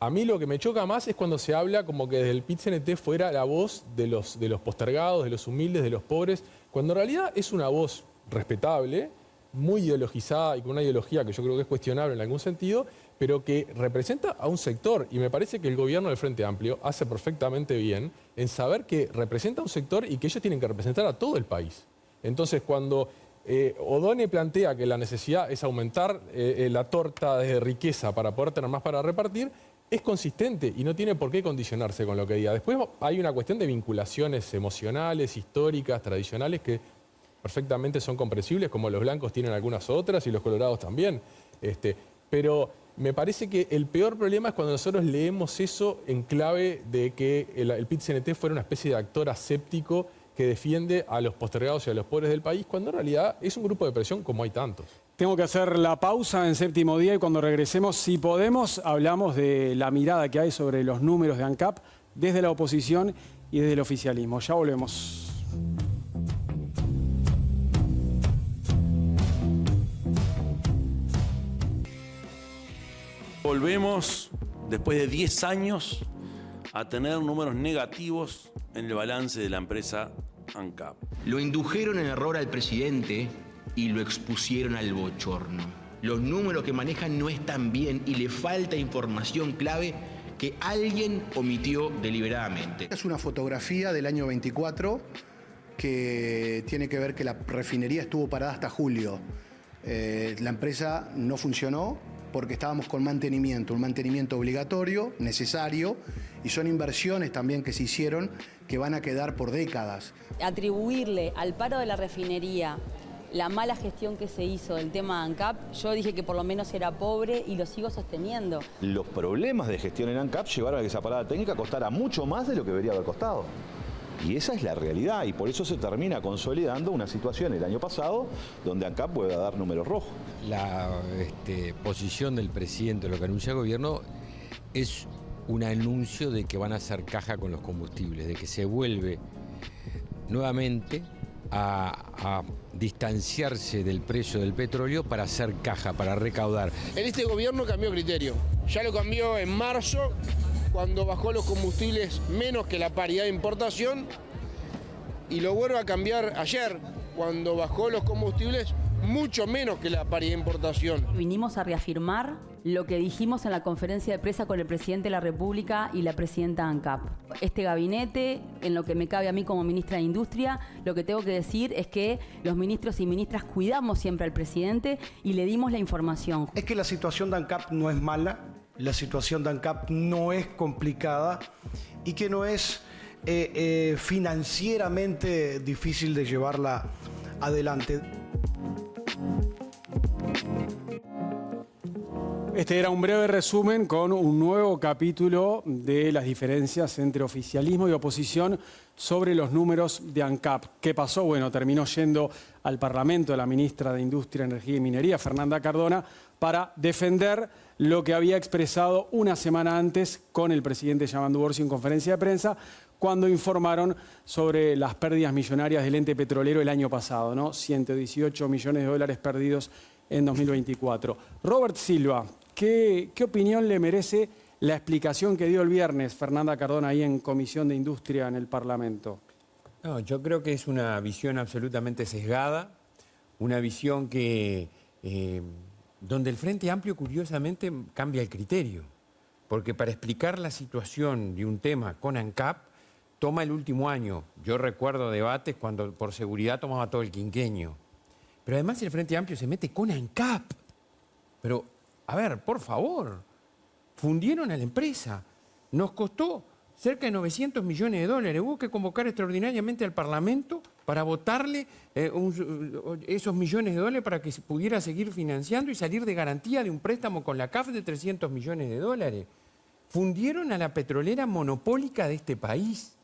a mí lo que me choca más es cuando se habla como que desde el PIT-CNT fuera la voz de los postergados, de los humildes, de los pobres, cuando en realidad es una voz respetable, muy ideologizada y con una ideología que yo creo que es cuestionable en algún sentido, pero que representa a un sector. Y me parece que el gobierno del Frente Amplio hace perfectamente bien en saber que representa a un sector y que ellos tienen que representar a todo el país. Entonces, cuando O'Donnell plantea que la necesidad es aumentar la torta de riqueza para poder tener más para repartir, es consistente y no tiene por qué condicionarse con lo que diga. Después hay una cuestión de vinculaciones emocionales, históricas, tradicionales, que perfectamente son comprensibles, como los blancos tienen algunas otras y los colorados también. Pero me parece que el peor problema es cuando nosotros leemos eso en clave de que el PIT-CNT fuera una especie de actor aséptico que defiende a los postergados y a los pobres del país, cuando en realidad es un grupo de presión como hay tantos. Tengo que hacer la pausa en Séptimo Día y cuando regresemos, si podemos, hablamos de la mirada que hay sobre los números de ANCAP desde la oposición y desde el oficialismo. Ya volvemos. Volvemos, después de 10 años, a tener números negativos en el balance de la empresa ANCAP. Lo indujeron en error al presidente y lo expusieron al bochorno. Los números que manejan no están bien y le falta información clave que alguien omitió deliberadamente. Es una fotografía del año 24 que tiene que ver que la refinería estuvo parada hasta julio. La empresa no funcionó porque estábamos con mantenimiento, un mantenimiento obligatorio, necesario, y son inversiones también que se hicieron que van a quedar por décadas. Atribuirle al paro de la refinería la mala gestión que se hizo del tema ANCAP, yo dije que por lo menos era pobre y lo sigo sosteniendo. Los problemas de gestión en ANCAP llevaron a que esa parada técnica costara mucho más de lo que debería haber costado. Y esa es la realidad, y por eso se termina consolidando una situación el año pasado donde ANCAP puede dar números rojos. La posición del presidente, lo que anuncia el gobierno, es un anuncio de que van a hacer caja con los combustibles, de que se vuelve nuevamente a distanciarse del precio del petróleo para hacer caja, para recaudar. En este gobierno cambió criterio. Ya lo cambió en marzo, cuando bajó los combustibles menos que la paridad de importación, y lo vuelve a cambiar ayer, cuando bajó los combustibles mucho menos que la paridad de importación. Vinimos a reafirmar lo que dijimos en la conferencia de prensa con el presidente de la República y la presidenta ANCAP. Este gabinete, en lo que me cabe a mí como ministra de Industria, lo que tengo que decir es que los ministros y ministras cuidamos siempre al presidente y le dimos la información. Es que la situación de ANCAP no es mala, la situación de ANCAP no es complicada y que no es financieramente difícil de llevarla adelante. Este era un breve resumen con un nuevo capítulo de las diferencias entre oficialismo y oposición sobre los números de ANCAP. ¿Qué pasó? Bueno, terminó yendo al Parlamento la ministra de Industria, Energía y Minería, Fernanda Cardona, para defender lo que había expresado una semana antes con el presidente Yamandu Orsi en conferencia de prensa, cuando informaron sobre las pérdidas millonarias del ente petrolero el año pasado, ¿no? 118 millones de dólares perdidos en 2024. Robert Silva, ¿qué opinión le merece la explicación que dio el viernes Fernanda Cardona ahí en Comisión de Industria en el Parlamento? No, yo creo que es una visión absolutamente sesgada, una visión que donde el Frente Amplio curiosamente cambia el criterio, porque para explicar la situación de un tema con ANCAP toma el último año. Yo recuerdo debates cuando por seguridad tomaba todo el quinquenio. Pero además el Frente Amplio se mete con ANCAP. Pero, a ver, por favor, fundieron a la empresa. Nos costó cerca de 900 millones de dólares. Hubo que convocar extraordinariamente al Parlamento para votarle esos millones de dólares para que se pudiera seguir financiando y salir de garantía de un préstamo con la CAF de 300 millones de dólares. Fundieron a la petrolera monopólica de este país.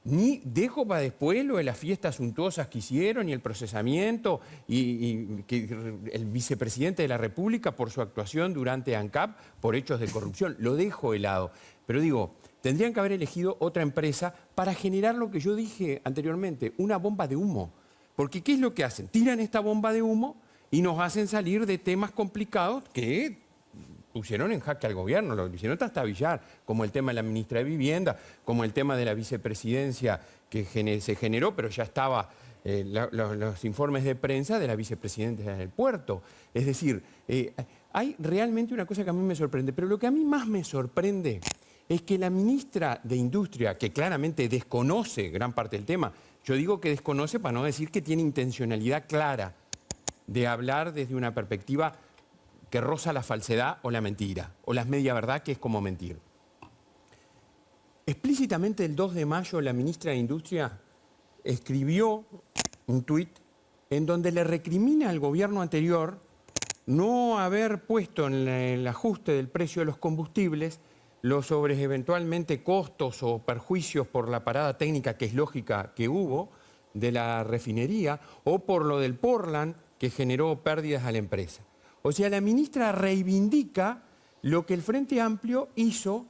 Ni dejo para después lo de las fiestas suntuosas que hicieron y el procesamiento y que el vicepresidente de la República por su actuación durante ANCAP por hechos de corrupción. Lo dejo de lado. Pero digo, tendrían que haber elegido otra empresa para generar lo que yo dije anteriormente, una bomba de humo. Porque ¿qué es lo que hacen? Tiran esta bomba de humo y nos hacen salir de temas complicados que pusieron en jaque al gobierno, lo hicieron trastabillar, como el tema de la ministra de Vivienda, como el tema de la vicepresidencia que se generó, pero ya estaba los informes de prensa de la vicepresidenta del puerto. Es decir, hay realmente una cosa que a mí me sorprende, pero lo que a mí más me sorprende es que la ministra de Industria, que claramente desconoce gran parte del tema, yo digo que desconoce para no decir que tiene intencionalidad clara de hablar desde una perspectiva que roza la falsedad o la mentira, o la media verdad, que es como mentir. Explícitamente el 2 de mayo la ministra de Industria escribió un tuit en donde le recrimina al gobierno anterior no haber puesto en el ajuste del precio de los combustibles los sobre eventualmente costos o perjuicios por la parada técnica, que es lógica que hubo, de la refinería, o por lo del Portland, que generó pérdidas a la empresa. O sea, la ministra reivindica lo que el Frente Amplio hizo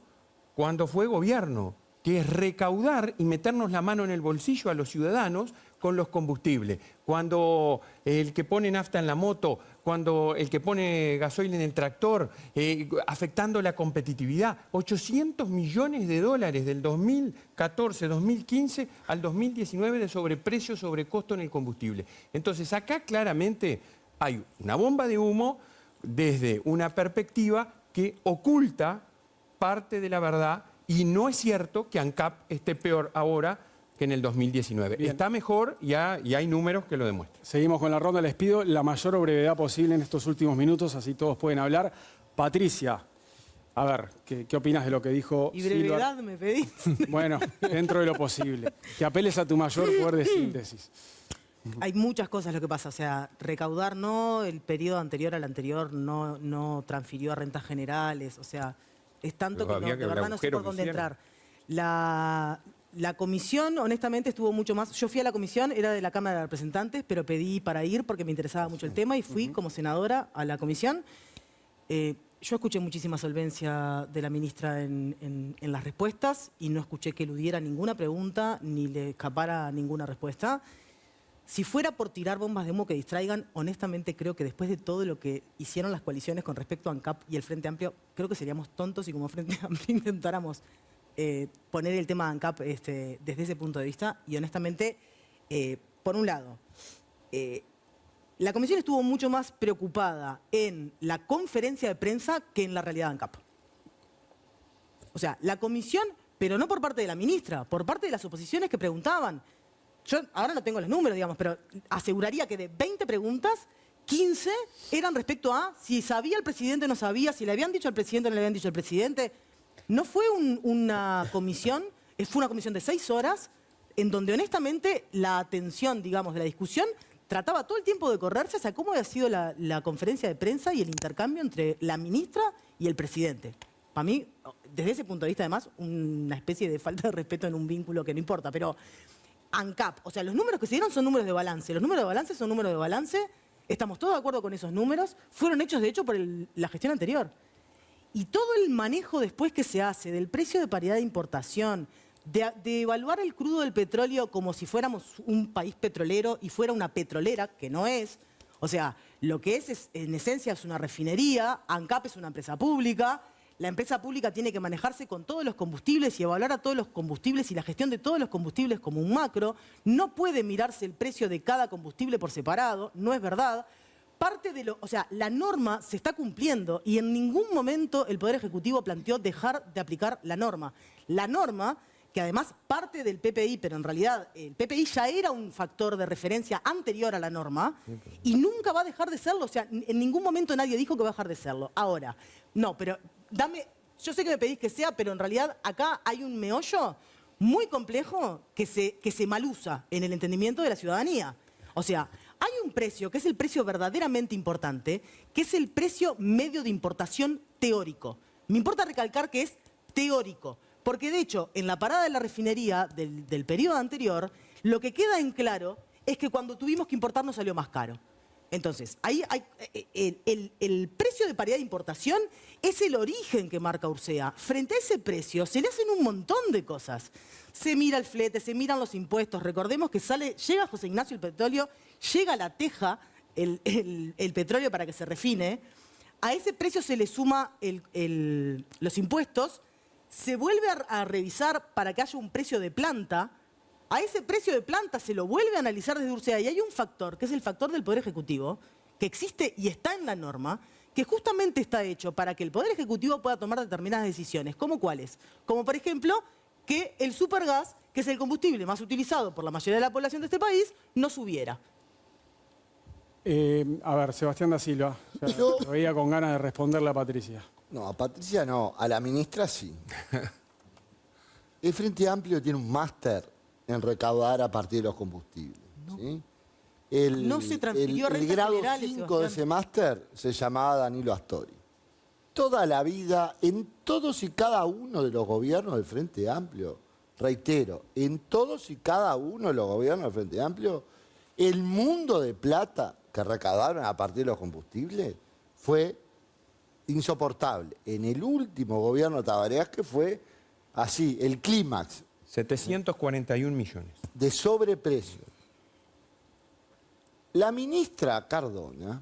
cuando fue gobierno, que es recaudar y meternos la mano en el bolsillo a los ciudadanos con los combustibles. Cuando el que pone nafta en la moto, cuando el que pone gasoil en el tractor, afectando la competitividad. 800 millones de dólares del 2014, 2015 al 2019 de sobreprecio, sobrecosto en el combustible. Entonces acá claramente hay una bomba de humo desde una perspectiva que oculta parte de la verdad, y no es cierto que ANCAP esté peor ahora que en el 2019. Bien. Está mejor y hay números que lo demuestran. Seguimos con la ronda. Les pido la mayor brevedad posible en estos últimos minutos, así todos pueden hablar. Patricia, a ver, ¿qué opinas de lo que dijo ¿Y brevedad Silva? me pedís? Bueno, dentro de lo posible. Que apeles a tu mayor poder de síntesis. Hay muchas cosas lo que pasa, o sea, recaudar no, el periodo anterior al anterior no transfirió a rentas generales, o sea, es tanto que de verdad no sé por dónde entrar. La comisión, honestamente, estuvo mucho más. Yo fui a la comisión, era de la Cámara de Representantes, pero pedí para ir porque me interesaba mucho el tema y fui como senadora a la comisión. Yo escuché muchísima solvencia de la ministra en las respuestas y no escuché que eludiera ninguna pregunta ni le escapara ninguna respuesta. Si fuera por tirar bombas de humo que distraigan, honestamente creo que después de todo lo que hicieron las coaliciones con respecto a ANCAP y el Frente Amplio, creo que seríamos tontos y como Frente Amplio intentáramos poner el tema de ANCAP desde ese punto de vista. Y honestamente, por un lado, la comisión estuvo mucho más preocupada en la conferencia de prensa que en la realidad de ANCAP. O sea, la comisión, pero no por parte de la ministra, por parte de las oposiciones que preguntaban. Yo ahora no tengo los números, digamos, pero aseguraría que de 20 preguntas, 15 eran respecto a si sabía el presidente o no sabía, si le habían dicho al presidente o no le habían dicho al presidente. No fue una comisión, fue una comisión de 6 horas, en donde honestamente la atención, digamos, de la discusión trataba todo el tiempo de correrse hacia cómo había sido la conferencia de prensa y el intercambio entre la ministra y el presidente. Para mí, desde ese punto de vista, además, una especie de falta de respeto en un vínculo que no importa, pero ANCAP, o sea, los números que se dieron son números de balance. Los números de balance son números de balance. Estamos todos de acuerdo con esos números. Fueron hechos, de hecho, por la gestión anterior. Y todo el manejo después que se hace del precio de paridad de importación, de evaluar el crudo del petróleo como si fuéramos un país petrolero y fuera una petrolera, que no es. O sea, lo que es en esencia es una refinería. ANCAP es una empresa pública. La empresa pública tiene que manejarse con todos los combustibles y evaluar a todos los combustibles y la gestión de todos los combustibles como un macro. No puede mirarse el precio de cada combustible por separado, no es verdad. O sea, la norma se está cumpliendo y en ningún momento el Poder Ejecutivo planteó dejar de aplicar la norma. La norma, que además parte del PPI, pero en realidad el PPI ya era un factor de referencia anterior a la norma y nunca va a dejar de serlo. O sea, en ningún momento nadie dijo que va a dejar de serlo. Ahora, no, pero yo sé que me pedís que sea, pero en realidad acá hay un meollo muy complejo que se malusa en el entendimiento de la ciudadanía. O sea, hay un precio que es el precio verdaderamente importante, que es el precio medio de importación teórico. Me importa recalcar que es teórico, porque de hecho, en la parada de la refinería del periodo anterior, lo que queda en claro es que cuando tuvimos que importar nos salió más caro. Entonces, ahí el precio de paridad de importación es el origen que marca Ursea. Frente a ese precio se le hacen un montón de cosas. Se mira el flete, se miran los impuestos. Recordemos que llega José Ignacio el petróleo, llega a La Teja el petróleo para que se refine. A ese precio se le suma los impuestos, se vuelve a revisar para que haya un precio de planta. A ese precio de planta se lo vuelve a analizar desde URSEA y hay un factor, que es el factor del Poder Ejecutivo, que existe y está en la norma, que justamente está hecho para que el Poder Ejecutivo pueda tomar determinadas decisiones. ¿Cómo cuáles? Como por ejemplo, que el supergas, que es el combustible más utilizado por la mayoría de la población de este país, no subiera. A ver, Sebastián da Silva, lo veía con ganas de responderle a Patricia. No, a Patricia no, a la ministra sí. El Frente Amplio tiene un máster en recaudar a partir de los combustibles. No, ¿sí? No se transfirió a rentas el grado generales, 5 de ese máster se llamaba Danilo Astori. Toda la vida, en todos y cada uno de los gobiernos del Frente Amplio, reitero, en todos y cada uno de los gobiernos del Frente Amplio, el mundo de plata que recaudaron a partir de los combustibles fue insoportable. En el último gobierno de Tabaré, que fue así, el clímax. 741 millones. De sobreprecio. La ministra Cardona,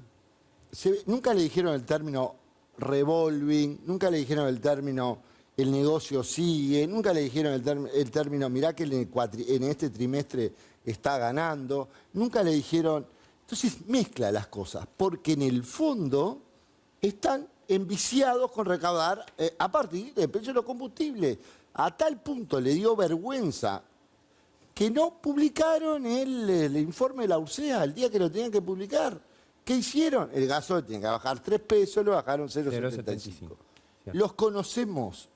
nunca le dijeron el término revolving, nunca le dijeron el término el negocio sigue, nunca le dijeron el término mirá que en este trimestre está ganando, nunca le dijeron. Entonces mezcla las cosas, porque en el fondo están enviciados con recaudar a partir del precio de los combustibles. A tal punto le dio vergüenza que no publicaron el informe de la URSEA el día que lo tenían que publicar. ¿Qué hicieron? El gasoil tiene que bajar 3 pesos, lo bajaron 0,75. Los conocemos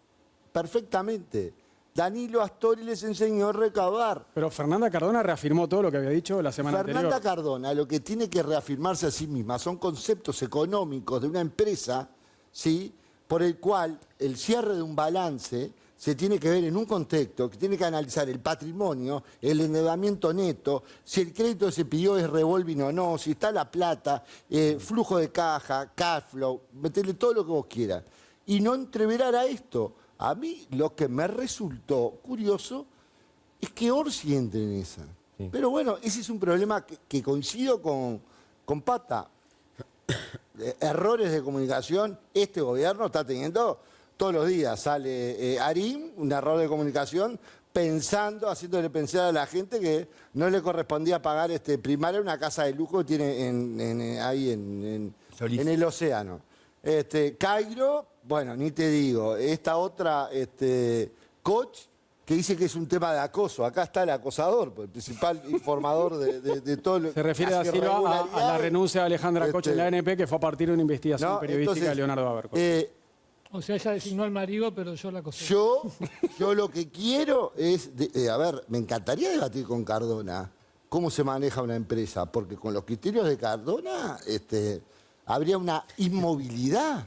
perfectamente. Danilo Astori les enseñó a recaudar. Pero Fernanda Cardona reafirmó todo lo que había dicho la semana anterior. anterior. Fernanda Cardona lo que tiene que reafirmarse a sí misma son conceptos económicos de una empresa, ¿sí?, por el cual el cierre de un balance se tiene que ver en un contexto, que tiene que analizar el patrimonio, el endeudamiento neto, si el crédito que se pidió es revolving o no, si está la plata, flujo de caja, cash flow, meterle todo lo que vos quieras. Y no entreverar a esto. A mí lo que me resultó curioso es que Orsi entre en esa. Sí. Pero bueno, ese es un problema que coincido con Pata. Errores de comunicación, este gobierno está teniendo todos los días. Sale Arim, un error de comunicación, haciéndole pensar a la gente que no le correspondía pagar primaria una casa de lujo que tiene ahí en el océano. Cairo, bueno, ni te digo, esta otra coach que dice que es un tema de acoso. Acá está el acosador, el principal informador de todo lo que... Se refiere a la renuncia de Alejandra Koch en la ANP, que fue a partir de una investigación periodística de Leonardo Aberco. O sea, ella designó al marido, pero yo la acosé. Yo lo que quiero es... a ver, me encantaría debatir con Cardona cómo se maneja una empresa, porque con los criterios de Cardona habría una inmovilidad.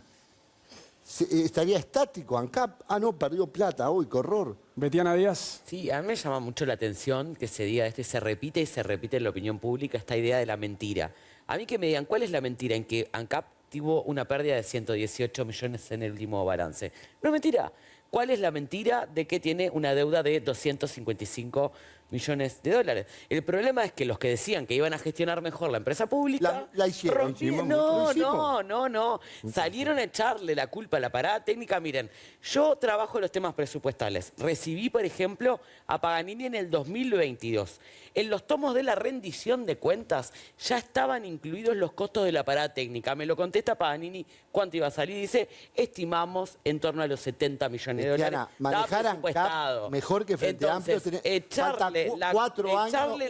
Estaría estático. ANCAP, no, perdió plata hoy, qué horror. Betiana Díaz. Sí, a mí me llama mucho la atención que se diga se repite y se repite en la opinión pública esta idea de la mentira. A mí que me digan, ¿cuál es la mentira en que ANCAP tuvo una pérdida de 118 millones en el último balance? No es mentira. ¿Cuál es la mentira de que tiene una deuda de 255 millones de dólares? El problema es que los que decían que iban a gestionar mejor la empresa pública... La hicieron. No. Salieron a echarle la culpa a la parada técnica. Miren, yo trabajo en los temas presupuestales. Recibí, por ejemplo, a Paganini en el 2022. En los tomos de la rendición de cuentas ya estaban incluidos los costos de la parada técnica. Me lo contesta Paganini cuánto iba a salir. Dice, estimamos en torno a los 70 millones de dólares. Manejar ANCAP mejor que Frente Amplio. Echarle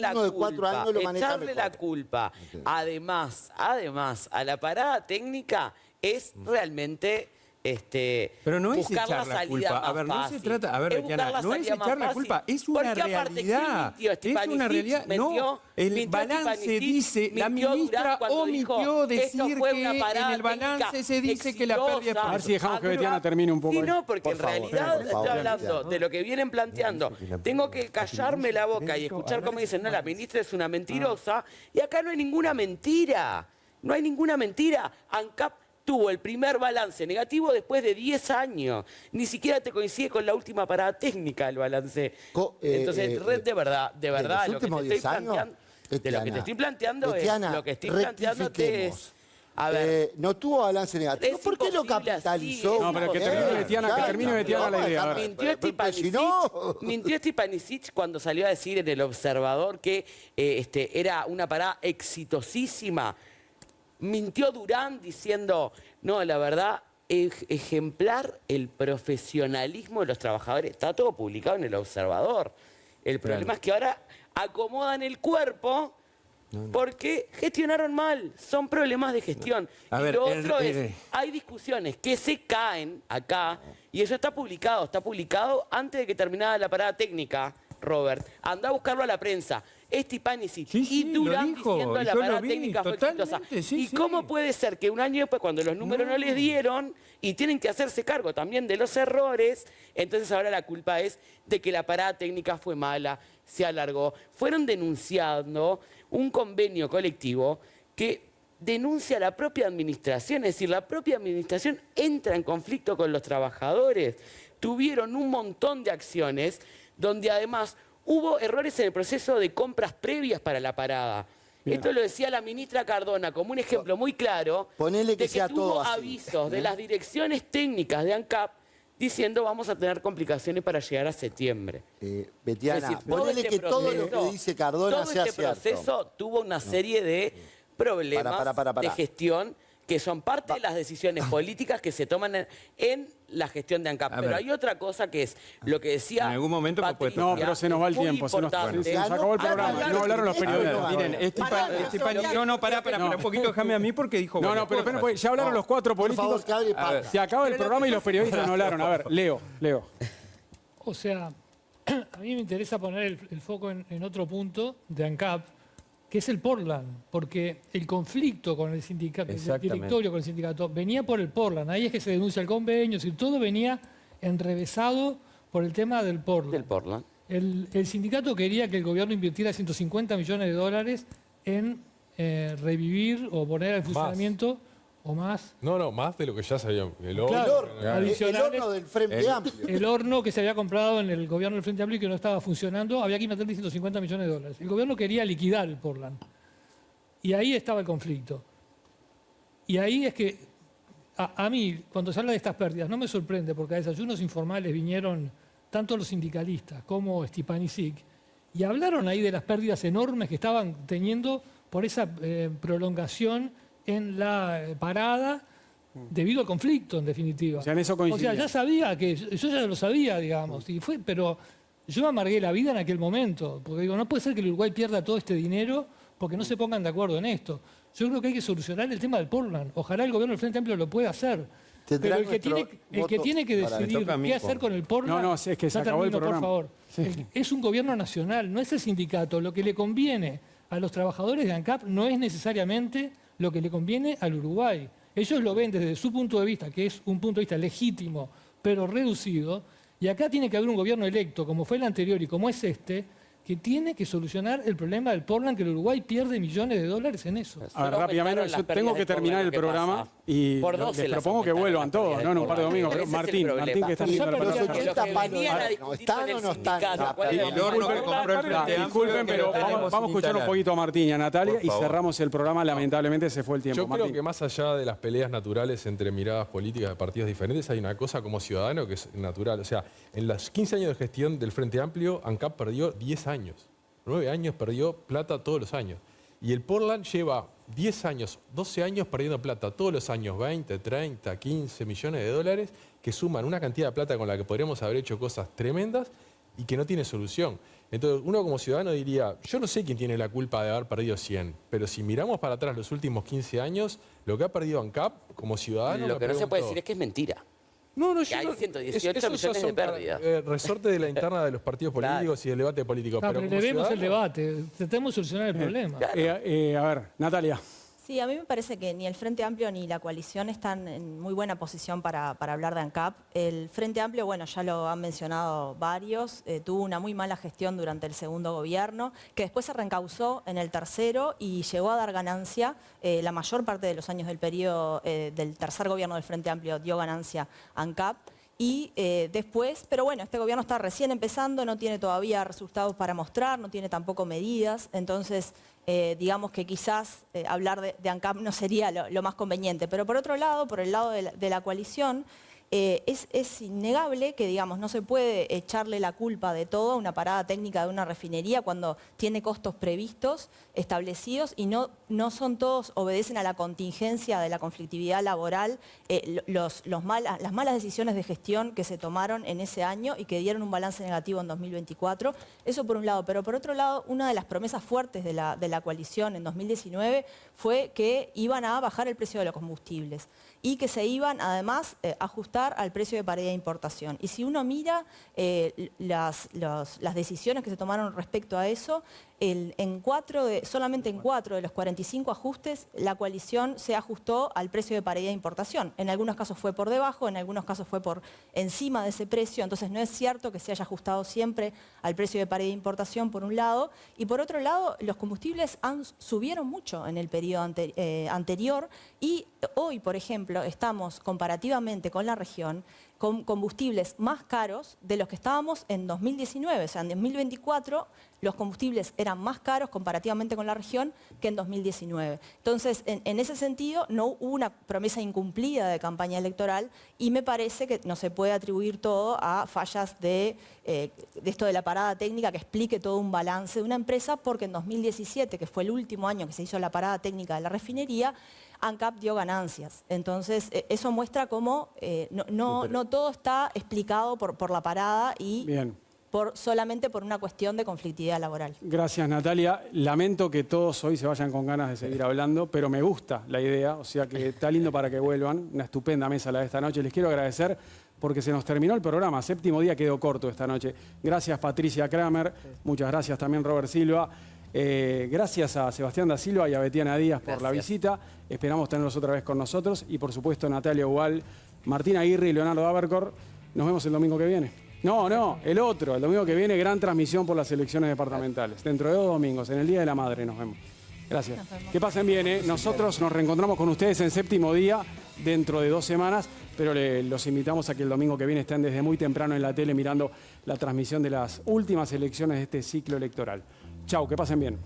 la culpa. Okay. Además, a la parada técnica es realmente... pero no es buscar echar la culpa. A ver, no se trata. A ver, Betiana, no es echar la culpa, es una realidad. Es una realidad. No, el balance dice, la ministra omitió decir que en el balance se dice que la pérdida. A ver si dejamos que Betiana termine un poco. Sí, no, porque en realidad estoy hablando de lo que vienen planteando. Tengo que callarme la boca y escuchar cómo dicen, no, la ministra es una mentirosa. Y acá no hay ninguna mentira. No hay ninguna mentira. ANCAP tuvo el primer balance negativo después de 10 años. Ni siquiera te coincide con la última parada técnica del balance. Entonces, de verdad, lo que te estoy planteando, es lo que estoy planteándote es A ver, no tuvo balance negativo. ¿Por qué lo capitalizó? No, pero que termine Betiana la idea. Mintió Stepanisic cuando salió a decir en El Observador que era una parada exitosísima. Mintió Durán diciendo, no, la verdad, ejemplar el profesionalismo de los trabajadores. Está todo publicado en El Observador. El problema es que ahora acomodan el cuerpo porque gestionaron mal. Son problemas de gestión. A y ver, lo otro es, hay discusiones que se caen acá y eso está publicado. Está publicado antes de que terminara la parada técnica, Robert. Anda a buscarlo a la prensa. Stepanisic y Durán diciendo la parada técnica fue exitosa. ¿Y cómo puede ser que un año después, cuando los números no les dieron y tienen que hacerse cargo también de los errores, entonces ahora la culpa es de que la parada técnica fue mala, se alargó? Fueron denunciando un convenio colectivo que denuncia a la propia administración, es decir, la propia administración entra en conflicto con los trabajadores. Tuvieron un montón de acciones donde además hubo errores en el proceso de compras previas para la parada. Bien. Esto lo decía la ministra Cardona como un ejemplo muy claro de que tuvo avisos de las direcciones técnicas de ANCAP diciendo vamos a tener complicaciones para llegar a septiembre. Betiana, ponele que todo lo que dice Cardona sea cierto. Todo este proceso tuvo una serie de problemas de gestión que son parte de las decisiones políticas que se toman en la gestión de ANCAP. Pero hay otra cosa que es lo que decía en algún momento Patricia, no, pero se nos va el tiempo. Se nos acabó el programa. No hablaron los periodistas. Miren, no, pará, un poquito, déjame a mí porque dijo... No, pero ya hablaron los cuatro políticos. Se acaba el programa y los periodistas no hablaron. A ver, Leo. O sea, a mí me interesa poner el foco en otro punto de ANCAP, que es el Portland, porque el conflicto con el sindicato, el directorio con el sindicato, venía por el Portland. Ahí es que se denuncia el convenio, es decir, todo venía enrevesado por el tema del Portland. El sindicato quería que el gobierno invirtiera 150 millones de dólares en revivir o poner en funcionamiento o más. No, más de lo que ya sabíamos. El horno del Frente Amplio. El horno que se había comprado en el gobierno del Frente Amplio y que no estaba funcionando, había que meterle 150 millones de dólares. El gobierno quería liquidar el Portland. Y ahí estaba el conflicto. Y ahí es que, a mí, cuando se habla de estas pérdidas, no me sorprende, porque a desayunos informales vinieron tanto los sindicalistas como Stepanisic, y hablaron ahí de las pérdidas enormes que estaban teniendo por esa prolongación en la parada debido al conflicto, en definitiva. O sea, en eso coincidía. O sea, ya sabía que, yo ya lo sabía, digamos, pero yo me amargué la vida en aquel momento, porque digo, no puede ser que el Uruguay pierda todo este dinero porque no se pongan de acuerdo en esto. Yo creo que hay que solucionar el tema del Portland. Ojalá el gobierno del Frente Amplio lo pueda hacer. Pero el que tiene que decidir qué hacer con el Portland, es que se acabó el programa. Por favor. Sí. Es un gobierno nacional, no es el sindicato. Lo que le conviene a los trabajadores de ANCAP no es necesariamente lo que le conviene al Uruguay. Ellos lo ven desde su punto de vista, que es un punto de vista legítimo, pero reducido, y acá tiene que haber un gobierno electo, como fue el anterior y como es este, que tiene que solucionar el problema del Portland, que el Uruguay pierde millones de dólares en eso. A ver, rápidamente, yo tengo que terminar el programa y les propongo que vuelvan todos, ¿no? En un par de domingos. Pero Martín, que está haciendo la disculpen, pero vamos a escuchar un poquito a Martín y a Natalia y cerramos el programa. Lamentablemente se fue el tiempo. Yo creo que más allá de las peleas naturales entre miradas políticas de partidos diferentes, hay una cosa como ciudadano que es natural. O sea, en los 15 años de gestión del Frente Amplio, ANCAP perdió 10 años. 9 años perdió plata todos los años. Y el Portland lleva 10 años, 12 años perdiendo plata todos los años, 20, 30, 15 millones de dólares, que suman una cantidad de plata con la que podríamos haber hecho cosas tremendas y que no tiene solución. Entonces, uno como ciudadano diría, yo no sé quién tiene la culpa de haber perdido 100, pero si miramos para atrás los últimos 15 años, lo que ha perdido ANCAP como ciudadano... Lo que no se puede decir es que es mentira. No, que hay 118 millones de pérdidas. Resorte de la interna de los partidos políticos y del debate político. Pero elevemos el debate, tratemos de solucionar el problema. A ver, Natalia. Sí, a mí me parece que ni el Frente Amplio ni la coalición están en muy buena posición para hablar de ANCAP. El Frente Amplio, bueno, ya lo han mencionado varios, tuvo una muy mala gestión durante el segundo gobierno, que después se reencauzó en el tercero y llegó a dar ganancia. La mayor parte de los años del periodo del tercer gobierno del Frente Amplio dio ganancia a ANCAP. Y después, pero bueno, este gobierno está recién empezando, no tiene todavía resultados para mostrar, no tiene tampoco medidas, entonces digamos que quizás hablar de ANCAP no sería lo más conveniente. Pero por otro lado, por el lado de la coalición, es innegable que, digamos, no se puede echarle la culpa de todo a una parada técnica de una refinería cuando tiene costos previstos, establecidos, y no son todos, obedecen a la contingencia de la conflictividad laboral, las malas decisiones de gestión que se tomaron en ese año y que dieron un balance negativo en 2024. Eso por un lado. Pero por otro lado, una de las promesas fuertes de la coalición en 2019 fue que iban a bajar el precio de los combustibles y que se iban además a ajustar al precio de paridad de importación. Y si uno mira las decisiones que se tomaron respecto a eso, solamente en 4 de los 45 ajustes, la coalición se ajustó al precio de paridad de importación. En algunos casos fue por debajo, en algunos casos fue por encima de ese precio, entonces no es cierto que se haya ajustado siempre al precio de paridad de importación, por un lado, y por otro lado, los combustibles subieron mucho en el periodo anterior, y hoy, por ejemplo, estamos comparativamente con la región con combustibles más caros de los que estábamos en 2019. O sea, en 2024 los combustibles eran más caros comparativamente con la región que en 2019. Entonces, en ese sentido, no hubo una promesa incumplida de campaña electoral y me parece que no se puede atribuir todo a fallas de esto de la parada técnica que explique todo un balance de una empresa, porque en 2017, que fue el último año que se hizo la parada técnica de la refinería, ANCAP dio ganancias. Entonces, eso muestra cómo no todo está explicado por la parada y solamente por una cuestión de conflictividad laboral. Gracias, Natalia. Lamento que todos hoy se vayan con ganas de seguir hablando, pero me gusta la idea, o sea que está lindo para que vuelvan. Una estupenda mesa la de esta noche. Les quiero agradecer porque se nos terminó el programa. Séptimo día quedó corto esta noche. Gracias, Patricia Kramer. Muchas gracias también, Robert Silva. Gracias a Sebastián da Silva y a Betiana Díaz por la visita. Esperamos tenerlos otra vez con nosotros. Y por supuesto, Natalia Ubal, Martín Aguirre y Leonardo Abercor. Nos vemos el domingo que viene. No, el otro. El domingo que viene, gran transmisión por las elecciones departamentales. Dentro de 2 domingos, en el Día de la Madre, nos vemos. Gracias. Que pasen bien, Nosotros nos reencontramos con ustedes en Séptimo Día dentro de 2 semanas, pero los invitamos a que el domingo que viene estén desde muy temprano en la tele mirando la transmisión de las últimas elecciones de este ciclo electoral. Chau, que pasen bien.